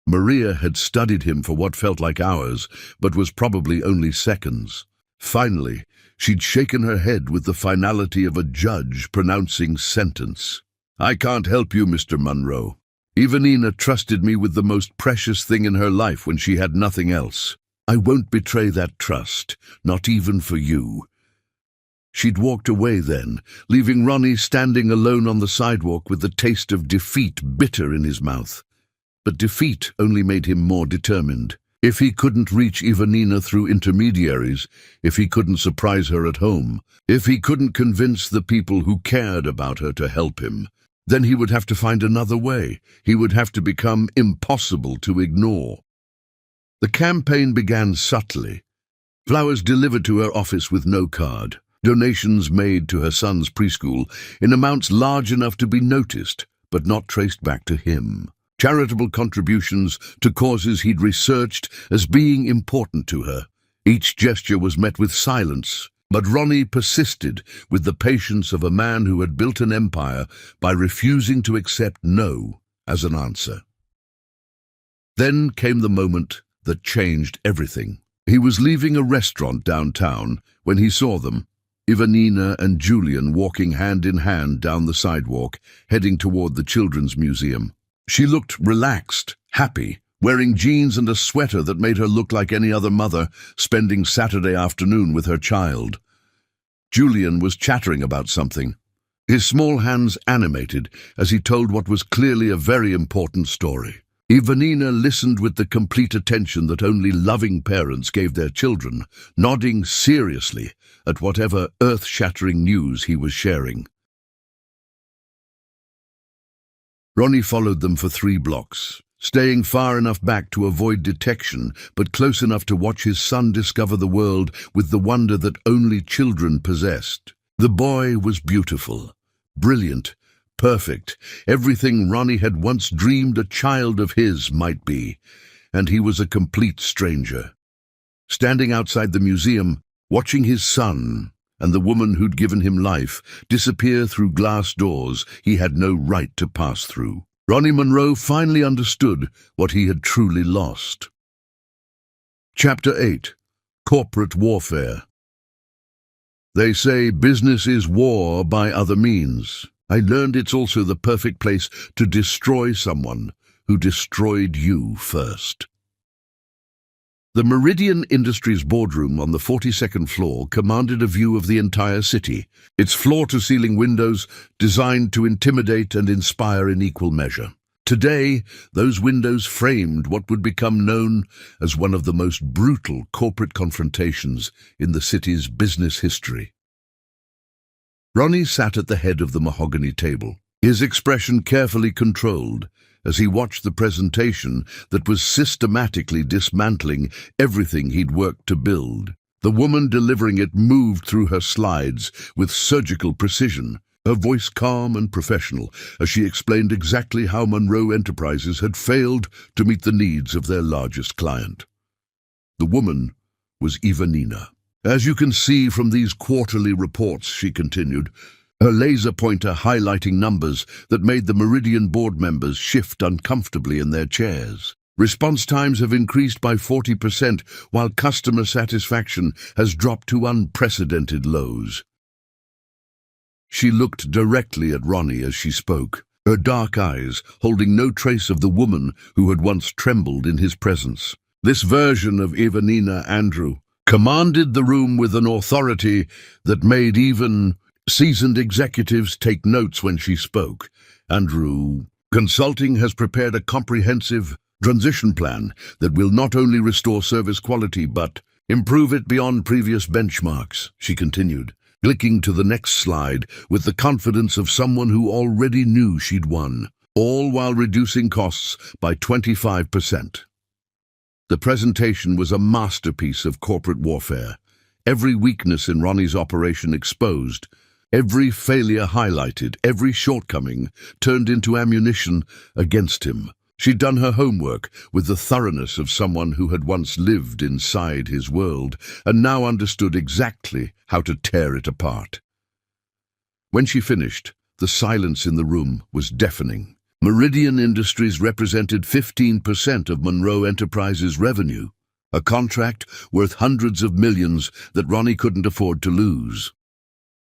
Maria had studied him for what felt like hours, but was probably only seconds. Finally, she'd shaken her head with the finality of a judge pronouncing sentence. I can't help you, Mr. Monroe. Ivanina trusted me with the most precious thing in her life when she had nothing else. I won't betray that trust, not even for you. She'd walked away then, leaving Ronnie standing alone on the sidewalk with the taste of defeat bitter in his mouth. But defeat only made him more determined. If he couldn't reach Ivanina through intermediaries, if he couldn't surprise her at home, if he couldn't convince the people who cared about her to help him, then he would have to find another way. He would have to become impossible to ignore. The campaign began subtly. Flowers delivered to her office with no card. Donations made to her son's preschool in amounts large enough to be noticed, but not traced back to him. Charitable contributions to causes he'd researched as being important to her. Each gesture was met with silence, but Ronnie persisted with the patience of a man who had built an empire by refusing to accept no as an answer. Then came the moment that changed everything. He was leaving a restaurant downtown when he saw them, Ivanina and Julian, walking hand in hand down the sidewalk, heading toward the Children's Museum. She looked relaxed, happy, wearing jeans and a sweater that made her look like any other mother spending Saturday afternoon with her child. Julian was chattering about something, his small hands animated as he told what was clearly a very important story. Ivanina listened with the complete attention that only loving parents gave their children, nodding seriously at whatever earth-shattering news he was sharing. Ronnie followed them for 3 blocks, staying far enough back to avoid detection, but close enough to watch his son discover the world with the wonder that only children possessed. The boy was beautiful, brilliant, perfect, everything Ronnie had once dreamed a child of his might be, and he was a complete stranger. Standing outside the museum, watching his son and the woman who'd given him life disappear through glass doors he had no right to pass through, Ronnie Monroe finally understood what he had truly lost. Chapter 8. Corporate Warfare. They say business is war by other means. I learned it's also the perfect place to destroy someone who destroyed you first. The Meridian Industries boardroom on the 42nd floor commanded a view of the entire city, its floor-to-ceiling windows designed to intimidate and inspire in equal measure. Today, those windows framed what would become known as one of the most brutal corporate confrontations in the city's business history. Ronnie sat at the head of the mahogany table, his expression carefully controlled as he watched the presentation that was systematically dismantling everything he'd worked to build. The woman delivering it moved through her slides with surgical precision, her voice calm and professional as she explained exactly how Monroe Enterprises had failed to meet the needs of their largest client. The woman was Ivanina. As you can see from these quarterly reports, she continued, her laser pointer highlighting numbers that made the Meridian board members shift uncomfortably in their chairs. Response times have increased by 40%, while customer satisfaction has dropped to unprecedented lows. She looked directly at Ronnie as she spoke, her dark eyes holding no trace of the woman who had once trembled in his presence. This version of Ivanina Andrew commanded the room with an authority that made even seasoned executives take notes when she spoke. Andrew Consulting has prepared a comprehensive transition plan that will not only restore service quality but improve it beyond previous benchmarks, she continued, clicking to the next slide with the confidence of someone who already knew she'd won, all while reducing costs by 25%. The presentation was a masterpiece of corporate warfare, every weakness in Ronnie's operation exposed, every failure highlighted, every shortcoming turned into ammunition against him. She'd done her homework with the thoroughness of someone who had once lived inside his world and now understood exactly how to tear it apart. When she finished, the silence in the room was deafening. Meridian Industries represented 15% of Monroe Enterprises' revenue, a contract worth hundreds of millions that Ronnie couldn't afford to lose.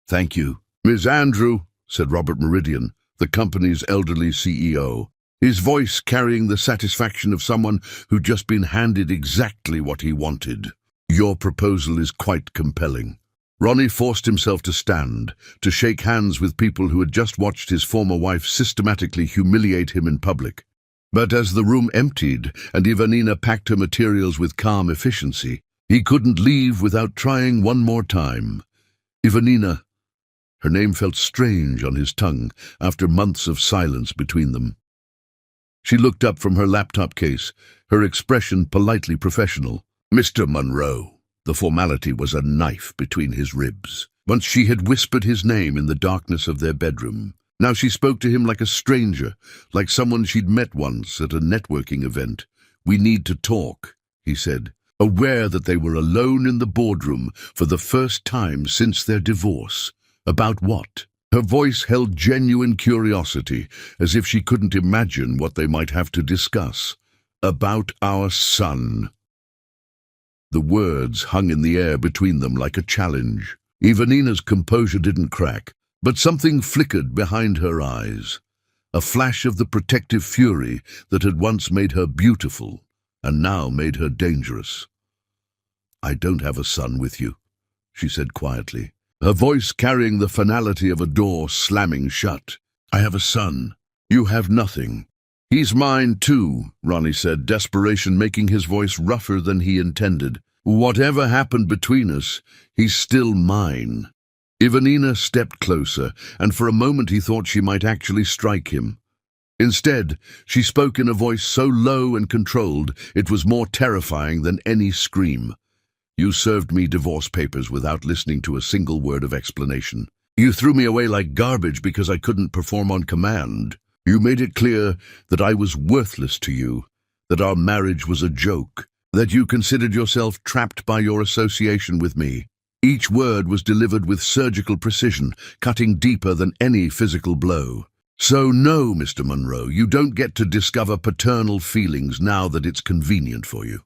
Thank you, Ms. Andrew, said Robert Meridian, the company's elderly CEO, his voice carrying the satisfaction of someone who'd just been handed exactly what he wanted. Your proposal is quite compelling. Ronnie forced himself to stand, to shake hands with people who had just watched his former wife systematically humiliate him in public. But as the room emptied and Ivanina packed her materials with calm efficiency, he couldn't leave without trying one more time. Ivanina. Her name felt strange on his tongue after months of silence between them. She looked up from her laptop case, her expression politely professional. Mr. Monroe. The formality was a knife between his ribs. Once she had whispered his name in the darkness of their bedroom. Now she spoke to him like a stranger, like someone she'd met once at a networking event. We need to talk, he said. aware that they were alone in the boardroom for the first time since their divorce. About what? Her voice held genuine curiosity, as if she couldn't imagine what they might have to discuss. About our son. The words hung in the air between them like a challenge. Ivanina's composure didn't crack, but something flickered behind her eyes. A flash of the protective fury that had once made her beautiful and now made her dangerous. "I don't have a son with you," she said quietly, her voice carrying the finality of a door slamming shut. "I have a son. You have nothing." "He's mine too," Ronnie said, desperation making his voice rougher than he intended. "Whatever happened between us, he's still mine." Ivanina stepped closer, and for a moment he thought she might actually strike him. Instead, she spoke in a voice so low and controlled it was more terrifying than any scream. "You served me divorce papers without listening to a single word of explanation. You threw me away like garbage because I couldn't perform on command. You made it clear that I was worthless to you, that our marriage was a joke, that you considered yourself trapped by your association with me." Each word was delivered with surgical precision, cutting deeper than any physical blow. "So no, Mr. Monroe, you don't get to discover paternal feelings now that it's convenient for you."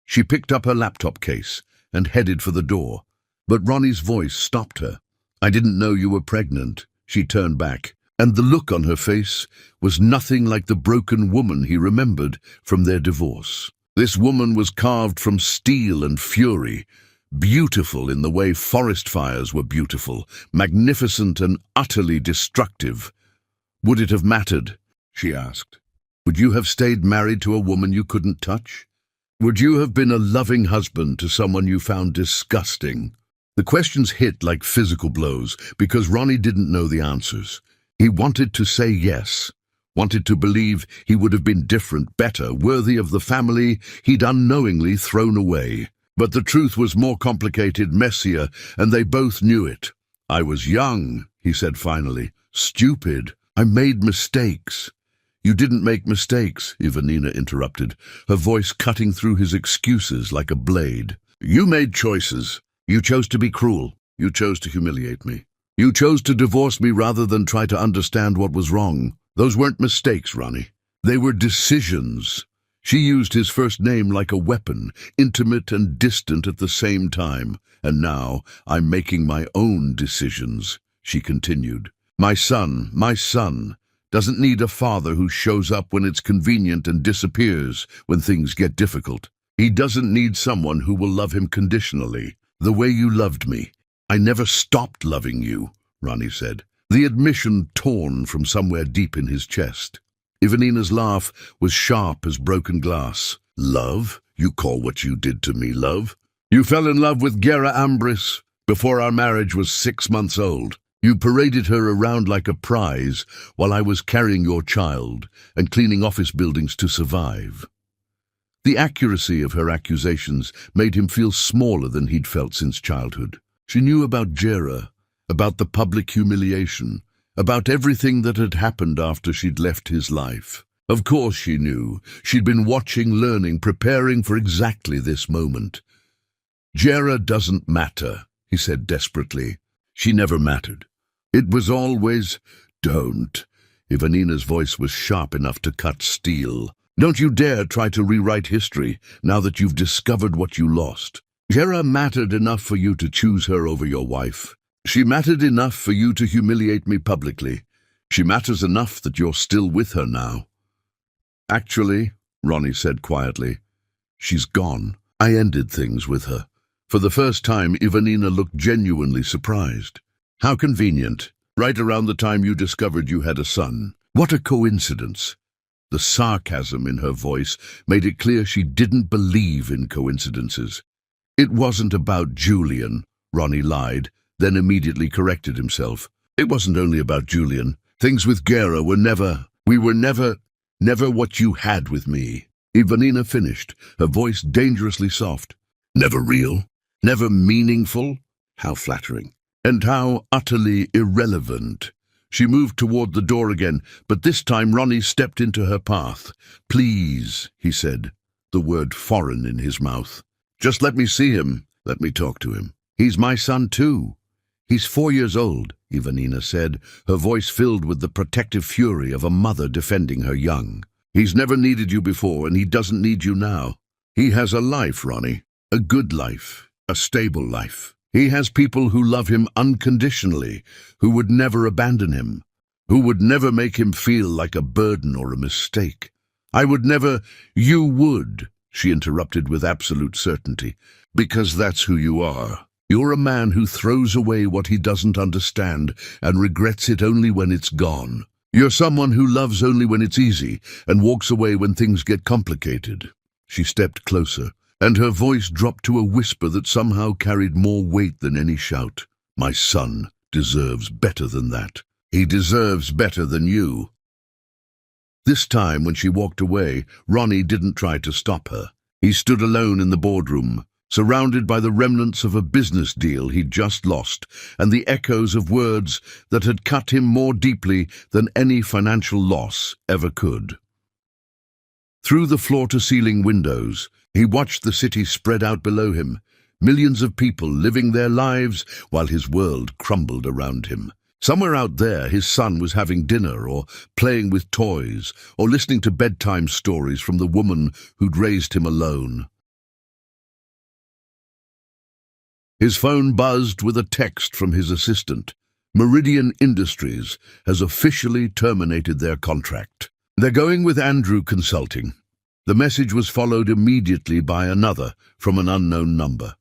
She picked up her laptop case and headed for the door, but Ronnie's voice stopped her. "I didn't know you were pregnant." She turned back, and the look on her face was nothing like the broken woman he remembered from their divorce. This woman was carved from steel and fury, beautiful in the way forest fires were beautiful, magnificent and utterly destructive. "Would it have mattered?" she asked. "Would you have stayed married to a woman you couldn't touch? Would you have been a loving husband to someone you found disgusting?" The questions hit like physical blows because Ronnie didn't know the answers. He wanted to say yes, wanted to believe he would have been different, better, worthy of the family he'd unknowingly thrown away. But the truth was more complicated, messier, and they both knew it. "I was young," he said finally. "Stupid. I made mistakes." "You didn't make mistakes," Ivanina interrupted, her voice cutting through his excuses like a blade. "You made choices. You chose to be cruel. You chose to humiliate me. You chose to divorce me rather than try to understand what was wrong. Those weren't mistakes, Ronnie. They were decisions." She used his first name like a weapon, intimate and distant at the same time. "And now I'm making my own decisions," she continued. My son, doesn't need a father who shows up when it's convenient and disappears when things get difficult. He doesn't need someone who will love him conditionally, the way you loved me." "I never stopped loving you," Ronnie said, the admission torn from somewhere deep in his chest. Ivanina's laugh was sharp as broken glass. "Love? You call what you did to me love? You fell in love with Gera Ambris before our marriage was 6 months old. You paraded her around like a prize while I was carrying your child and cleaning office buildings to survive." The accuracy of her accusations made him feel smaller than he'd felt since childhood. She knew about Gera, about the public humiliation, about everything that had happened after she'd left his life. Of course she knew. She'd been watching, learning, preparing for exactly this moment. "Gera doesn't matter," he said desperately. "She never mattered. It was always—" "Don't." Ivanina's voice was sharp enough to cut steel. "Don't you dare try to rewrite history now that you've discovered what you lost. Gera mattered enough for you to choose her over your wife. She mattered enough for you to humiliate me publicly. She matters enough that you're still with her now." "Actually," Ronnie said quietly, "she's gone. I ended things with her." For the first time, Ivanina looked genuinely surprised. "How convenient. Right around the time you discovered you had a son. What a coincidence." The sarcasm in her voice made it clear she didn't believe in coincidences. "It wasn't about Julian," Ronnie lied, then immediately corrected himself. "It wasn't only about Julian. Things with Gera were never what you had with me." Ivanina finished, her voice dangerously soft. "Never real? Never meaningful? How flattering. And how utterly irrelevant." She moved toward the door again, but this time Ronnie stepped into her path. "Please," he said. the word foreign in his mouth. Just let me see him. Let me talk to him. He's my son too. He's 4 years old, Ivanina said, her voice filled with the protective fury of a mother defending her young. He's never needed you before, and he doesn't need you now. He has a life, Ronnie. A good life. A stable life. He has people who love him unconditionally, who would never abandon him, who would never make him feel like a burden or a mistake. I would never— You would, she interrupted with absolute certainty, because that's who you are. You're a man who throws away what he doesn't understand and regrets it only when it's gone. You're someone who loves only when it's easy and walks away when things get complicated. She stepped closer, and her voice dropped to a whisper that somehow carried more weight than any shout. My son deserves better than that. He deserves better than you. This time, when she walked away, Ronnie didn't try to stop her. He stood alone in the boardroom, surrounded by the remnants of a business deal he'd just lost and the echoes of words that had cut him more deeply than any financial loss ever could. Through the floor-to-ceiling windows, he watched the city spread out below him, millions of people living their lives while his world crumbled around him. Somewhere out there, his son was having dinner or playing with toys or listening to bedtime stories from the woman who'd raised him alone. His phone buzzed with a text from his assistant. Meridian Industries has officially terminated their contract. They're going with Andrew Consulting. The message was followed immediately by another from an unknown number.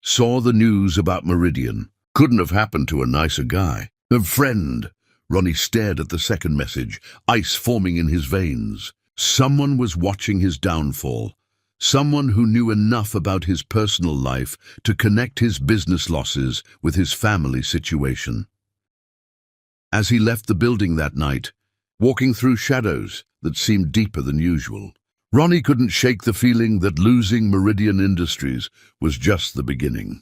Saw the news about Meridian. Couldn't have happened to a nicer guy. A friend. Ronnie stared at the second message, ice forming in his veins. Someone was watching his downfall. Someone who knew enough about his personal life to connect his business losses with his family situation. As he left the building that night, walking through shadows that seemed deeper than usual, Ronnie couldn't shake the feeling that losing Meridian Industries was just the beginning.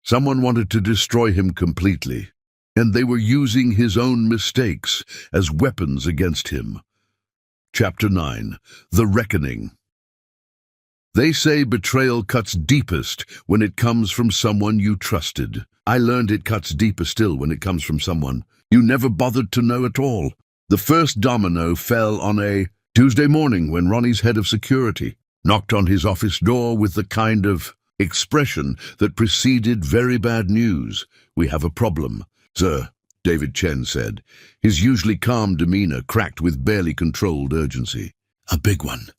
Someone wanted to destroy him completely, and they were using his own mistakes as weapons against him. Chapter 9. The Reckoning. They say betrayal cuts deepest when it comes from someone you trusted. I learned it cuts deeper still when it comes from someone you never bothered to know at all. The first domino fell on a Tuesday morning when Ronnie's head of security knocked on his office door with the kind of expression that preceded very bad news. We have a problem, sir, David Chen said, his usually calm demeanor cracked with barely controlled urgency. A big one.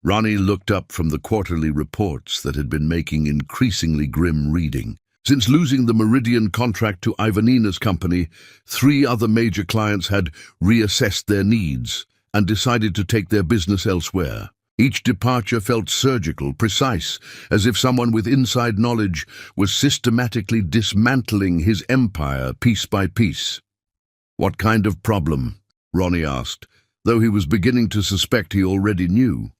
Ronnie looked up from the quarterly reports that had been making increasingly grim reading. Since losing the Meridian contract to Ivanina's company, 3 other major clients had reassessed their needs and decided to take their business elsewhere. Each departure felt surgical, precise, as if someone with inside knowledge was systematically dismantling his empire piece by piece. What kind of problem? Ronnie asked, though he was beginning to suspect he already knew.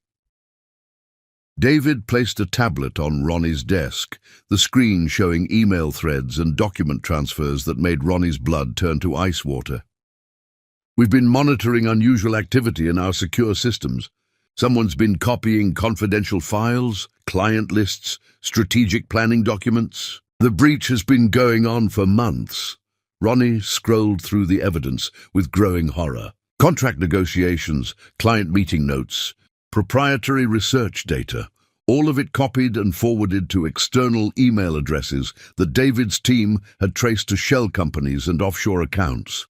David placed a tablet on Ronnie's desk, the screen showing email threads and document transfers that made Ronnie's blood turn to ice water. We've been monitoring unusual activity in our secure systems. Someone's been copying confidential files, client lists, strategic planning documents. The breach has been going on for months. Ronnie scrolled through the evidence with growing horror. Contract negotiations, client meeting notes, proprietary research data, all of it copied and forwarded to external email addresses that David's team had traced to shell companies and offshore accounts.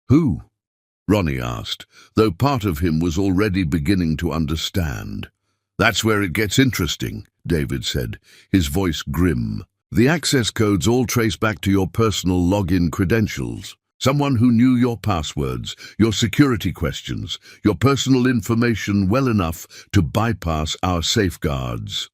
Who? Ronnie asked, though part of him was already beginning to understand. That's where it gets interesting, David said, his voice grim. The access codes all trace back to your personal login credentials. Someone who knew your passwords, your security questions, your personal information well enough to bypass our safeguards.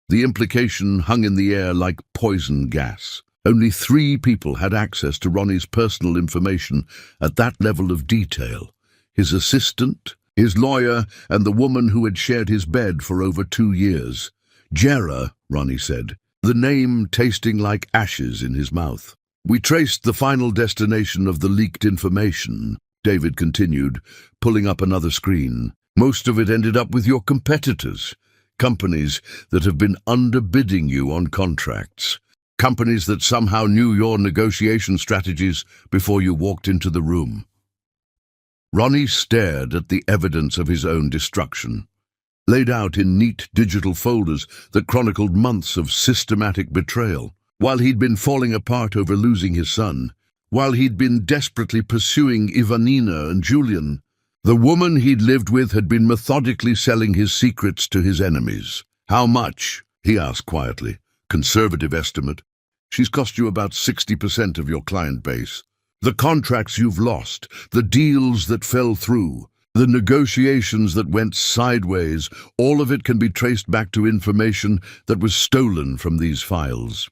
The implication hung in the air like poison gas. Only 3 people had access to Ronnie's personal information at that level of detail. His assistant, his lawyer, and the woman who had shared his bed for over 2 years. Jera, Ronnie said, the name tasting like ashes in his mouth. We traced the final destination of the leaked information, David continued, pulling up another screen. Most of it ended up with your competitors, companies that have been underbidding you on contracts, companies that somehow knew your negotiation strategies before you walked into the room. Ronnie stared at the evidence of his own destruction, laid out in neat digital folders that chronicled months of systematic betrayal. While he'd been falling apart over losing his son, while he'd been desperately pursuing Ivanina and Julian, the woman he'd lived with had been methodically selling his secrets to his enemies. "How much?" he asked quietly. "Conservative estimate. She's cost you about 60% of your client base. The contracts you've lost, the deals that fell through, the negotiations that went sideways, all of it can be traced back to information that was stolen from these files."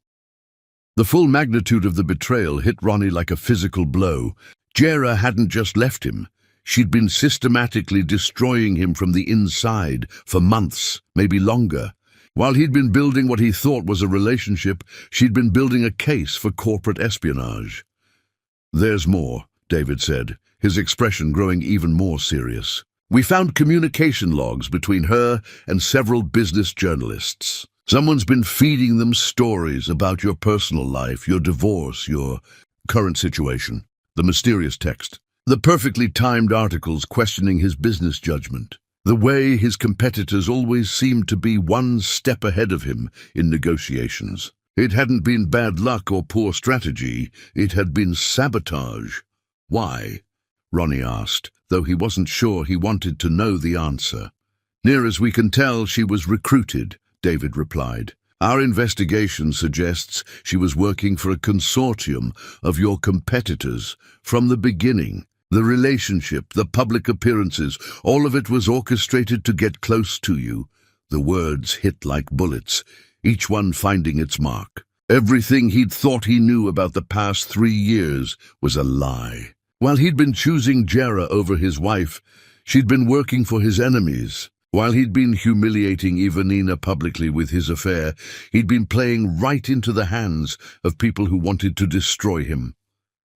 The full magnitude of the betrayal hit Ronnie like a physical blow. Jera hadn't just left him. She'd been systematically destroying him from the inside for months, maybe longer. While he'd been building what he thought was a relationship, she'd been building a case for corporate espionage. "There's more," David said, his expression growing even more serious. "We found communication logs between her and several business journalists. Someone's been feeding them stories about your personal life, your divorce, your current situation, the mysterious text, the perfectly timed articles questioning his business judgment, the way his competitors always seemed to be one step ahead of him in negotiations. It hadn't been bad luck or poor strategy, it had been sabotage." "Why?" Ronnie asked, though he wasn't sure he wanted to know the answer. "Near as we can tell, she was recruited," David replied. "Our investigation suggests she was working for a consortium of your competitors from the beginning. The relationship, the public appearances, all of it was orchestrated to get close to you." The words hit like bullets, each one finding its mark. Everything he'd thought he knew about the past 3 years was a lie. While he'd been choosing Jera over his wife, she'd been working for his enemies. While he'd been humiliating Ivanina publicly with his affair, he'd been playing right into the hands of people who wanted to destroy him.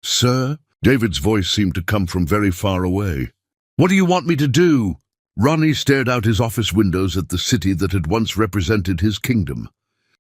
"Sir?" David's voice seemed to come from very far away. "What do you want me to do?" Ronnie stared out his office windows at the city that had once represented his kingdom.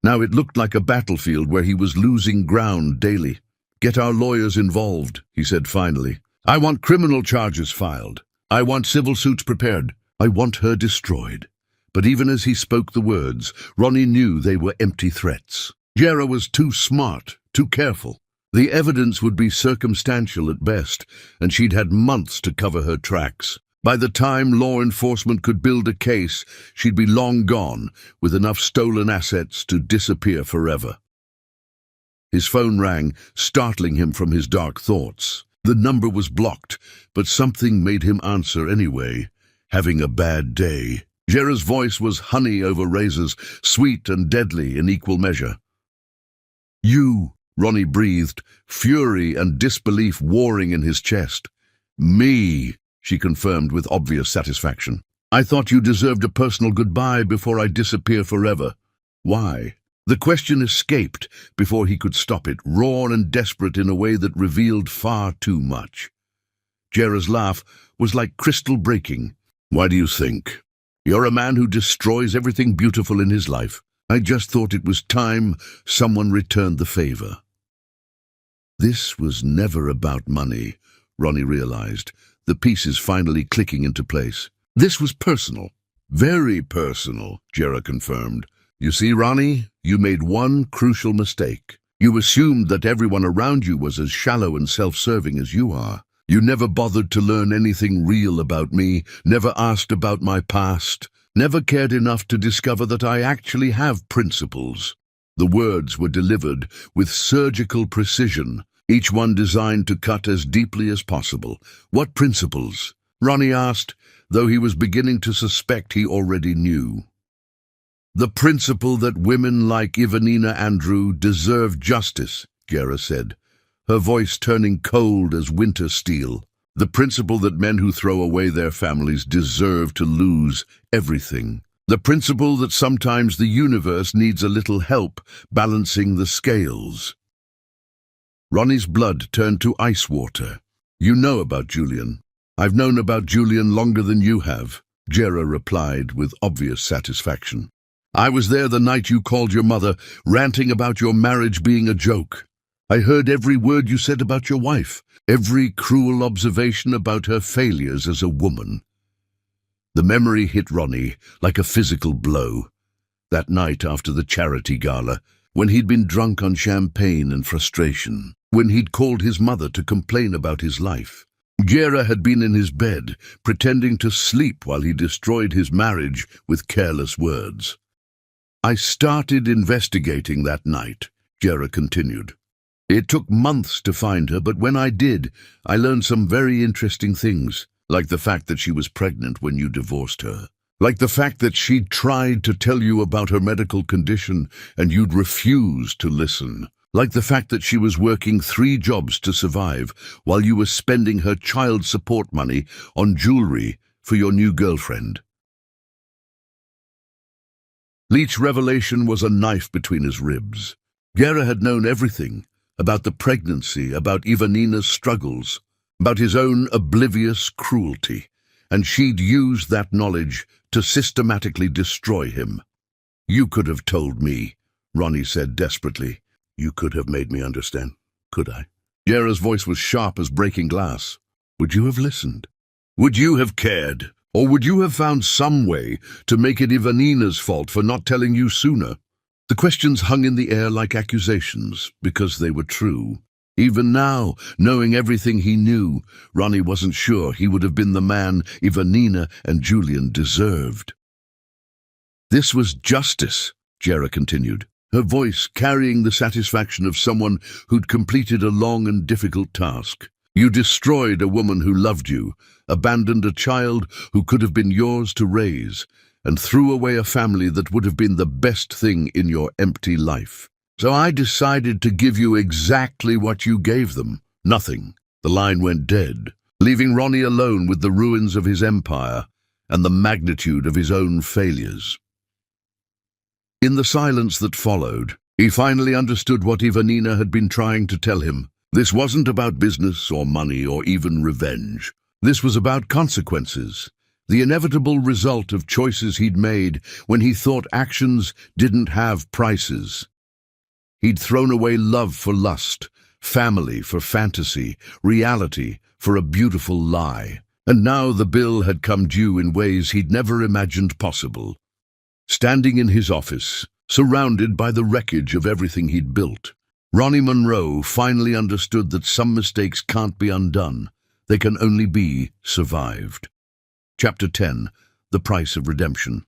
Now it looked like a battlefield where he was losing ground daily. "Get our lawyers involved," he said finally. "I want criminal charges filed. I want civil suits prepared. I want her destroyed." But even as he spoke the words, Ronnie knew they were empty threats. Jera was too smart, too careful. The evidence would be circumstantial at best, and she'd had months to cover her tracks. By the time law enforcement could build a case, she'd be long gone, with enough stolen assets to disappear forever. His phone rang, startling him from his dark thoughts. The number was blocked, but something made him answer anyway. Having a bad day. Jera's voice was honey over razors, sweet and deadly in equal measure. "You," Ronnie breathed, fury and disbelief warring in his chest. "Me," she confirmed with obvious satisfaction. "I thought you deserved a personal goodbye before I disappear forever." "Why?" The question escaped before he could stop it, raw and desperate in a way that revealed far too much. Jera's laugh was like crystal breaking. "Why do you think? You're a man who destroys everything beautiful in his life. I just thought it was time someone returned the favor." This was never about money, Ronnie realized, the pieces finally clicking into place. This was personal. "Very personal," Jera confirmed. "You see, Ronnie, you made one crucial mistake. You assumed that everyone around you was as shallow and self-serving as you are. You never bothered to learn anything real about me, never asked about my past, never cared enough to discover that I actually have principles." The words were delivered with surgical precision, each one designed to cut as deeply as possible. "What principles?" Ronnie asked, though he was beginning to suspect he already knew. "The principle that women like Ivanina Andrew deserve justice," Jera said, her voice turning cold as winter steel. "The principle that men who throw away their families deserve to lose everything. The principle that sometimes the universe needs a little help balancing the scales." Ronnie's blood turned to ice water. "You know about Julian. I've known about Julian longer than you have. Jera replied with obvious satisfaction. "I was there the night you called your mother, ranting about your marriage being a joke. I heard every word you said about your wife, every cruel observation about her failures as a woman." The memory hit Ronnie like a physical blow. That night after the charity gala, when he'd been drunk on champagne and frustration, when he'd called his mother to complain about his life. Jera had been in his bed, pretending to sleep while he destroyed his marriage with careless words. "I started investigating that night," Jera continued. "It took months to find her, but when I did, I learned some very interesting things, like the fact that she was pregnant when you divorced her. Like the fact that she'd tried to tell you about her medical condition and you'd refused to listen. Like the fact that she was working 3 jobs to survive while you were spending her child support money on jewelry for your new girlfriend." Each revelation was a knife between his ribs. Jera had known everything about the pregnancy, about Ivanina's struggles, about his own oblivious cruelty, and she'd used that knowledge to systematically destroy him. "You could have told me," Ronnie said desperately. "You could have made me understand, could I?" Jera's voice was sharp as breaking glass. "Would you have listened? Would you have cared? Or would you have found some way to make it Ivanina's fault for not telling you sooner?" The questions hung in the air like accusations, because they were true. Even now, knowing everything he knew, Ronnie wasn't sure he would have been the man Ivanina and Julian deserved. "This was justice," Jera continued, her voice carrying the satisfaction of someone who'd completed a long and difficult task. "You destroyed a woman who loved you, abandoned a child who could have been yours to raise, and threw away a family that would have been the best thing in your empty life. So I decided to give you exactly what you gave them, nothing." The line went dead, leaving Ronnie alone with the ruins of his empire and the magnitude of his own failures. In the silence that followed, he finally understood what Ivanina had been trying to tell him. This wasn't about business or money or even revenge. This was about consequences, the inevitable result of choices he'd made when he thought actions didn't have prices. He'd thrown away love for lust, family for fantasy, reality for a beautiful lie. And now the bill had come due in ways he'd never imagined possible. Standing in his office, surrounded by the wreckage of everything he'd built, Ronnie Monroe finally understood that some mistakes can't be undone. They can only be survived. Chapter 10. The Price of Redemption.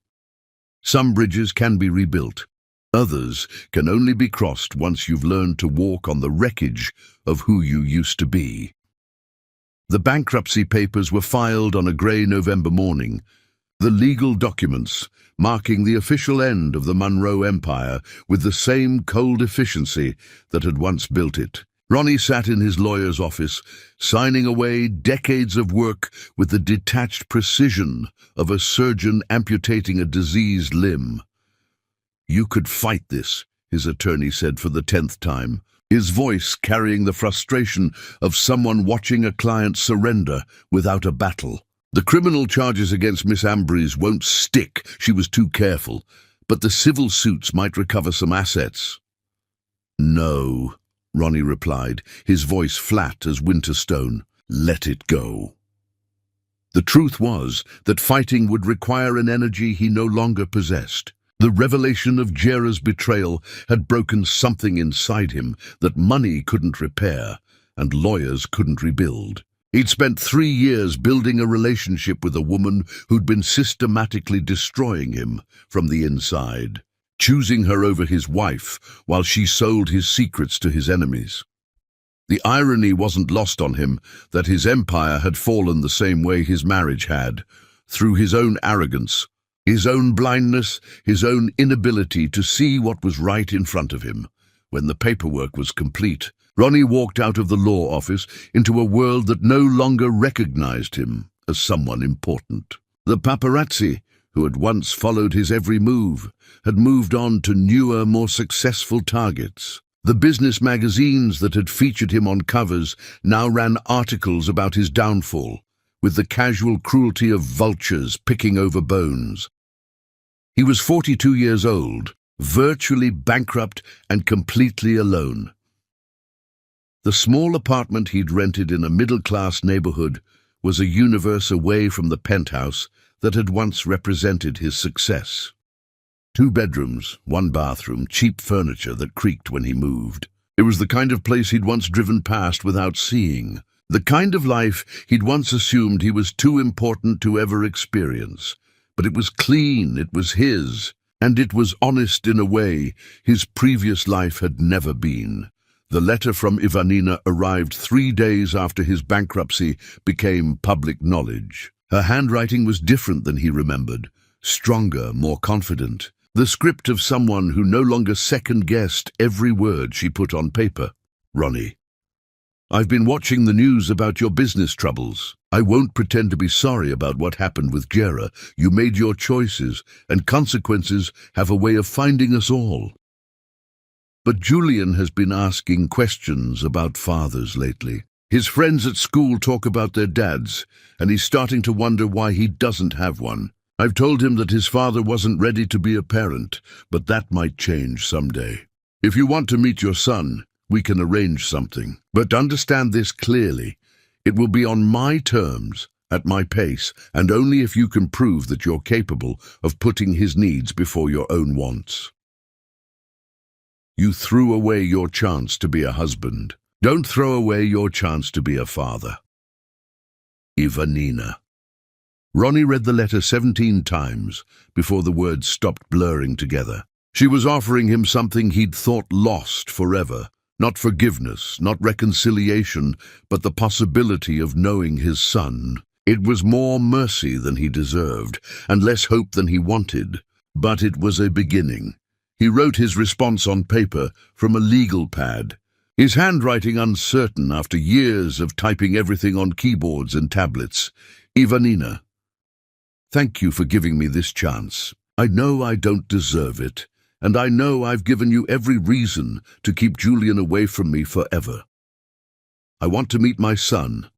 Some bridges can be rebuilt. Others can only be crossed once you've learned to walk on the wreckage of who you used to be. The bankruptcy papers were filed on a grey November morning, the legal documents marking the official end of the Monroe Empire with the same cold efficiency that had once built it. Ronnie sat in his lawyer's office, signing away decades of work with the detached precision of a surgeon amputating a diseased limb. "You could fight this," his attorney said for the 10th time, his voice carrying the frustration of someone watching a client surrender without a battle. "The criminal charges against Miss Ambrose won't stick, she was too careful, but the civil suits might recover some assets." "No," Ronnie replied, his voice flat as winter stone. "Let it go." The truth was that fighting would require an energy he no longer possessed. The revelation of Jera's betrayal had broken something inside him that money couldn't repair and lawyers couldn't rebuild. He'd spent 3 years building a relationship with a woman who'd been systematically destroying him from the inside, choosing her over his wife while she sold his secrets to his enemies. The irony wasn't lost on him that his empire had fallen the same way his marriage had, through his own arrogance, his own blindness, his own inability to see what was right in front of him. When the paperwork was complete, Ronnie walked out of the law office into a world that no longer recognized him as someone important. The paparazzi, who had once followed his every move, had moved on to newer, more successful targets. The business magazines that had featured him on covers now ran articles about his downfall, with the casual cruelty of vultures picking over bones. He was 42 years old, virtually bankrupt and completely alone. The small apartment he'd rented in a middle-class neighborhood was a universe away from the penthouse that had once represented his success. 2 bedrooms, 1 bathroom, cheap furniture that creaked when he moved. It was the kind of place he'd once driven past without seeing. The kind of life he'd once assumed he was too important to ever experience. But it was clean, it was his, and it was honest in a way his previous life had never been. The letter from Ivanina arrived 3 days after his bankruptcy became public knowledge. Her handwriting was different than he remembered, stronger, more confident. The script of someone who no longer second-guessed every word she put on paper. Ronnie, I've been watching the news about your business troubles. I won't pretend to be sorry about what happened with Jera. You made your choices, and consequences have a way of finding us all. But Julian has been asking questions about fathers lately. His friends at school talk about their dads, and he's starting to wonder why he doesn't have one. I've told him that his father wasn't ready to be a parent, but that might change someday. If you want to meet your son, we can arrange something. But understand this clearly. It will be on my terms, at my pace, and only if you can prove that you're capable of putting his needs before your own wants. You threw away your chance to be a husband. Don't throw away your chance to be a father. Ivanina. Ronnie read the letter 17 times before the words stopped blurring together. She was offering him something he'd thought lost forever. Not forgiveness, not reconciliation, but the possibility of knowing his son. It was more mercy than he deserved, and less hope than he wanted. But it was a beginning. He wrote his response on paper from a legal pad, his handwriting uncertain after years of typing everything on keyboards and tablets. Ivanina, thank you for giving me this chance. I know I don't deserve it, and I know I've given you every reason to keep Julian away from me forever. I want to meet my son,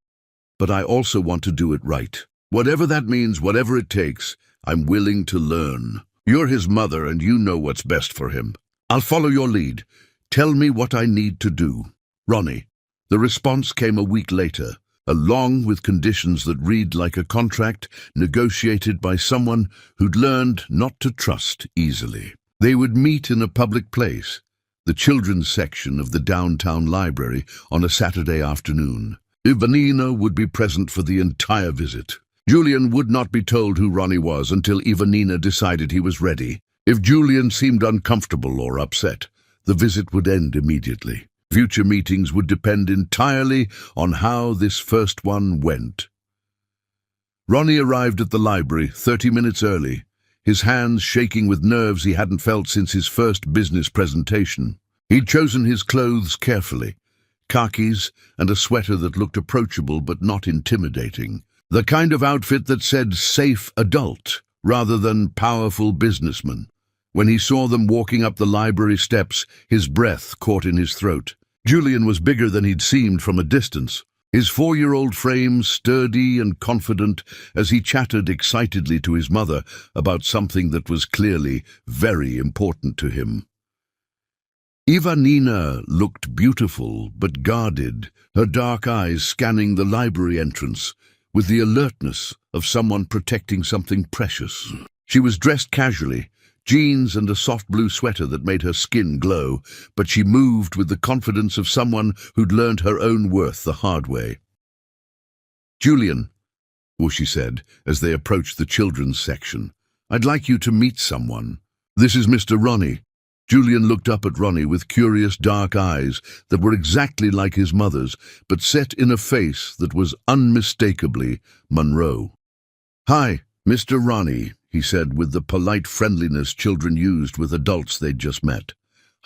but I also want to do it right. Whatever that means, whatever it takes, I'm willing to learn. You're his mother, and you know what's best for him. I'll follow your lead. Tell me what I need to do. Ronnie. The response came a week later, along with conditions that read like a contract negotiated by someone who'd learned not to trust easily. They would meet in a public place, the children's section of the downtown library, on a Saturday afternoon. Ivanina would be present for the entire visit. Julian would not be told who Ronnie was until Ivanina decided he was ready. If Julian seemed uncomfortable or upset, the visit would end immediately. Future meetings would depend entirely on how this first one went. Ronnie arrived at the library 30 minutes early, his hands shaking with nerves he hadn't felt since his first business presentation. He'd chosen his clothes carefully, khakis and a sweater that looked approachable but not intimidating. The kind of outfit that said safe adult rather than powerful businessman. When he saw them walking up the library steps, his breath caught in his throat. Julian was bigger than he'd seemed from a distance, his 4-year-old frame sturdy and confident as he chattered excitedly to his mother about something that was clearly very important to him. Ivanina looked beautiful but guarded, her dark eyes scanning the library entrance with the alertness of someone protecting something precious. She was dressed casually, jeans and a soft blue sweater that made her skin glow, but she moved with the confidence of someone who'd learned her own worth the hard way. Julian, she said as they approached the children's section, I'd like you to meet someone. This is Mr. Ronnie. Julian looked up at Ronnie with curious dark eyes that were exactly like his mother's, but set in a face that was unmistakably Monroe. Hi, Mr. Ronnie, he said with the polite friendliness children used with adults they'd just met.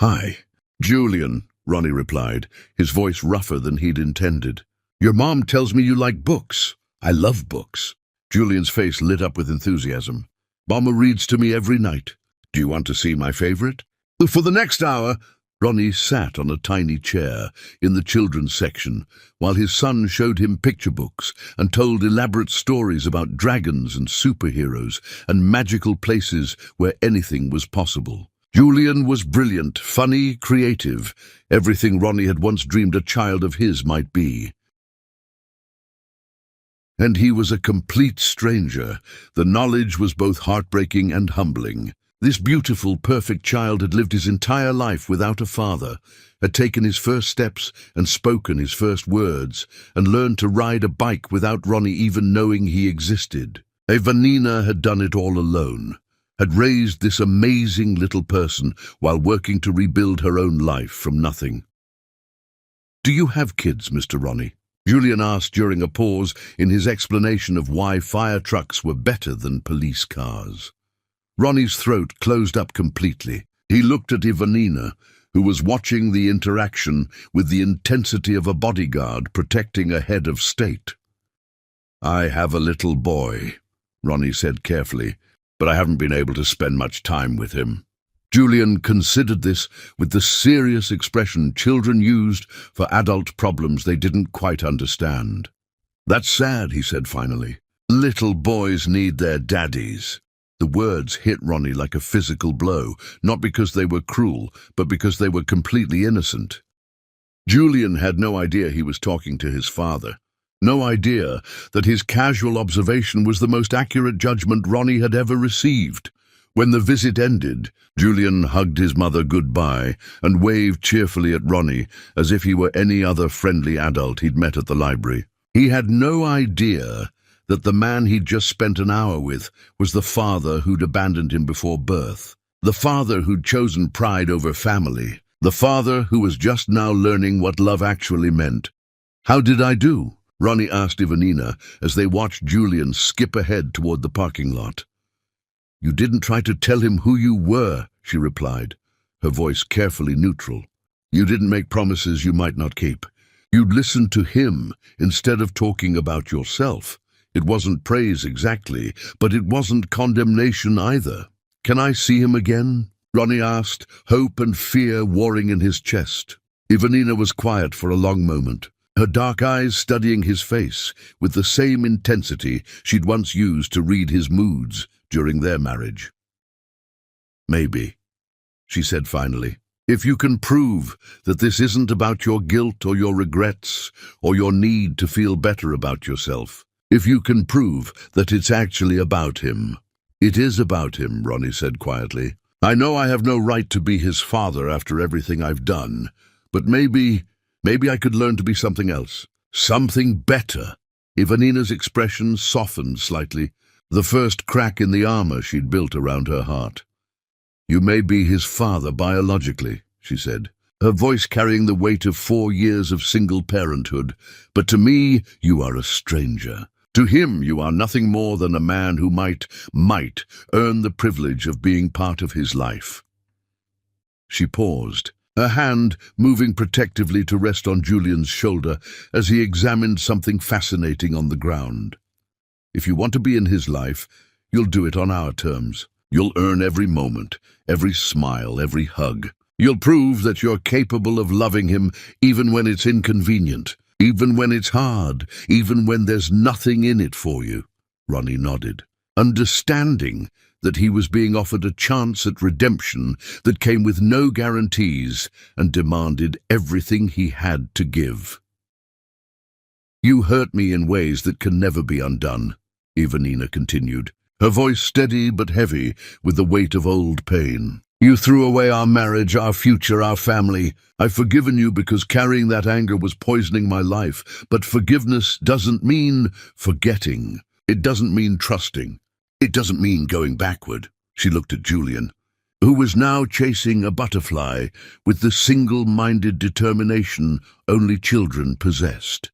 Hi, Julian, Ronnie replied, his voice rougher than he'd intended. Your mom tells me you like books. I love books. Julian's face lit up with enthusiasm. Mama reads to me every night. Do you want to see my favorite? For the next hour, Ronnie sat on a tiny chair in the children's section while his son showed him picture books and told elaborate stories about dragons and superheroes and magical places where anything was possible. Julian was brilliant, funny, creative, everything Ronnie had once dreamed a child of his might be. And he was a complete stranger. The knowledge was both heartbreaking and humbling. This beautiful, perfect child had lived his entire life without a father, had taken his first steps and spoken his first words, and learned to ride a bike without Ronnie even knowing he existed. Evanina had done it all alone, had raised this amazing little person while working to rebuild her own life from nothing. "Do you have kids, Mr. Ronnie?" Julian asked during a pause in his explanation of why fire trucks were better than police cars. Ronnie's throat closed up completely. He looked at Evanina, who was watching the interaction with the intensity of a bodyguard protecting a head of state. "I have a little boy," Ronnie said carefully, "but I haven't been able to spend much time with him." Julian considered this with the serious expression children used for adult problems they didn't quite understand. "That's sad," he said finally. "Little boys need their daddies." The words hit Ronnie like a physical blow, not because they were cruel, but because they were completely innocent. Julian had no idea he was talking to his father. No idea that his casual observation was the most accurate judgment Ronnie had ever received. When the visit ended, Julian hugged his mother goodbye and waved cheerfully at Ronnie as if he were any other friendly adult he'd met at the library. He had no idea that the man he'd just spent an hour with was the father who'd abandoned him before birth, the father who'd chosen pride over family, the father who was just now learning what love actually meant. "How did I do?" Ronnie asked Evanina as they watched Julian skip ahead toward the parking lot. "You didn't try to tell him who you were," she replied, her voice carefully neutral. "You didn't make promises you might not keep. You'd listened to him instead of talking about yourself. It wasn't praise exactly, but it wasn't condemnation either." "Can I see him again?" Ronnie asked, hope and fear warring in his chest. Evanina was quiet for a long moment, her dark eyes studying his face with the same intensity she'd once used to read his moods during their marriage. "Maybe," she said finally, "if you can prove that this isn't about your guilt or your regrets or your need to feel better about yourself. If you can prove that it's actually about him." "It is about him," Ronnie said quietly. "I know I have no right to be his father after everything I've done, but maybe I could learn to be something else. Something better." Evanina's expression softened slightly, the first crack in the armor she'd built around her heart. "You may be his father biologically," she said, her voice carrying the weight of 4 years of single parenthood, "but to me you are a stranger. To him you are nothing more than a man who might earn the privilege of being part of his life." She paused, her hand moving protectively to rest on Julian's shoulder as he examined something fascinating on the ground. "If you want to be in his life, you'll do it on our terms. You'll earn every moment, every smile, every hug. You'll prove that you're capable of loving him even when it's inconvenient, even when it's hard, even when there's nothing in it for you." Ronnie nodded, understanding that he was being offered a chance at redemption that came with no guarantees and demanded everything he had to give. "You hurt me in ways that can never be undone," Evanina continued, her voice steady but heavy with the weight of old pain. "You threw away our marriage, our future, our family. I've forgiven you because carrying that anger was poisoning my life. But forgiveness doesn't mean forgetting. It doesn't mean trusting. It doesn't mean going backward." She looked at Julian, who was now chasing a butterfly with the single-minded determination only children possessed.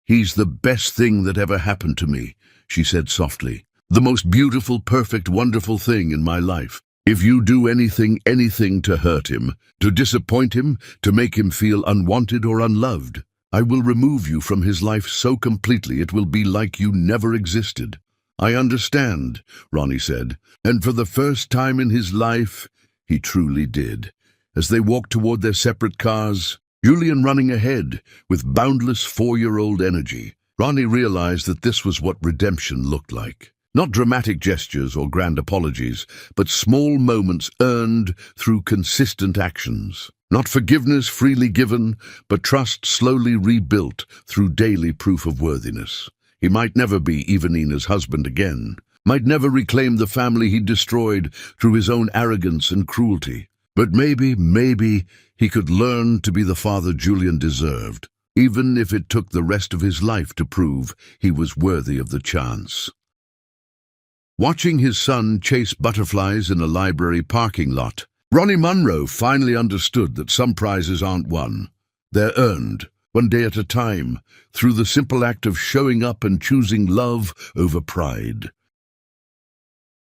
"He's the best thing that ever happened to me," she said softly. "The most beautiful, perfect, wonderful thing in my life. If you do anything to hurt him, to disappoint him, to make him feel unwanted or unloved, I will remove you from his life so completely it will be like you never existed." "I understand," Ronnie said, and for the first time in his life, he truly did. As they walked toward their separate cars, Julian running ahead with boundless 4-year-old energy, Ronnie realized that this was what redemption looked like. Not dramatic gestures or grand apologies, but small moments earned through consistent actions. Not forgiveness freely given, but trust slowly rebuilt through daily proof of worthiness. He might never be Evanina's husband again, might never reclaim the family he'd destroyed through his own arrogance and cruelty. But maybe he could learn to be the father Julian deserved, even if it took the rest of his life to prove he was worthy of the chance. Watching his son chase butterflies in a library parking lot, Ronnie Munro finally understood that some prizes aren't won. They're earned, one day at a time, through the simple act of showing up and choosing love over pride.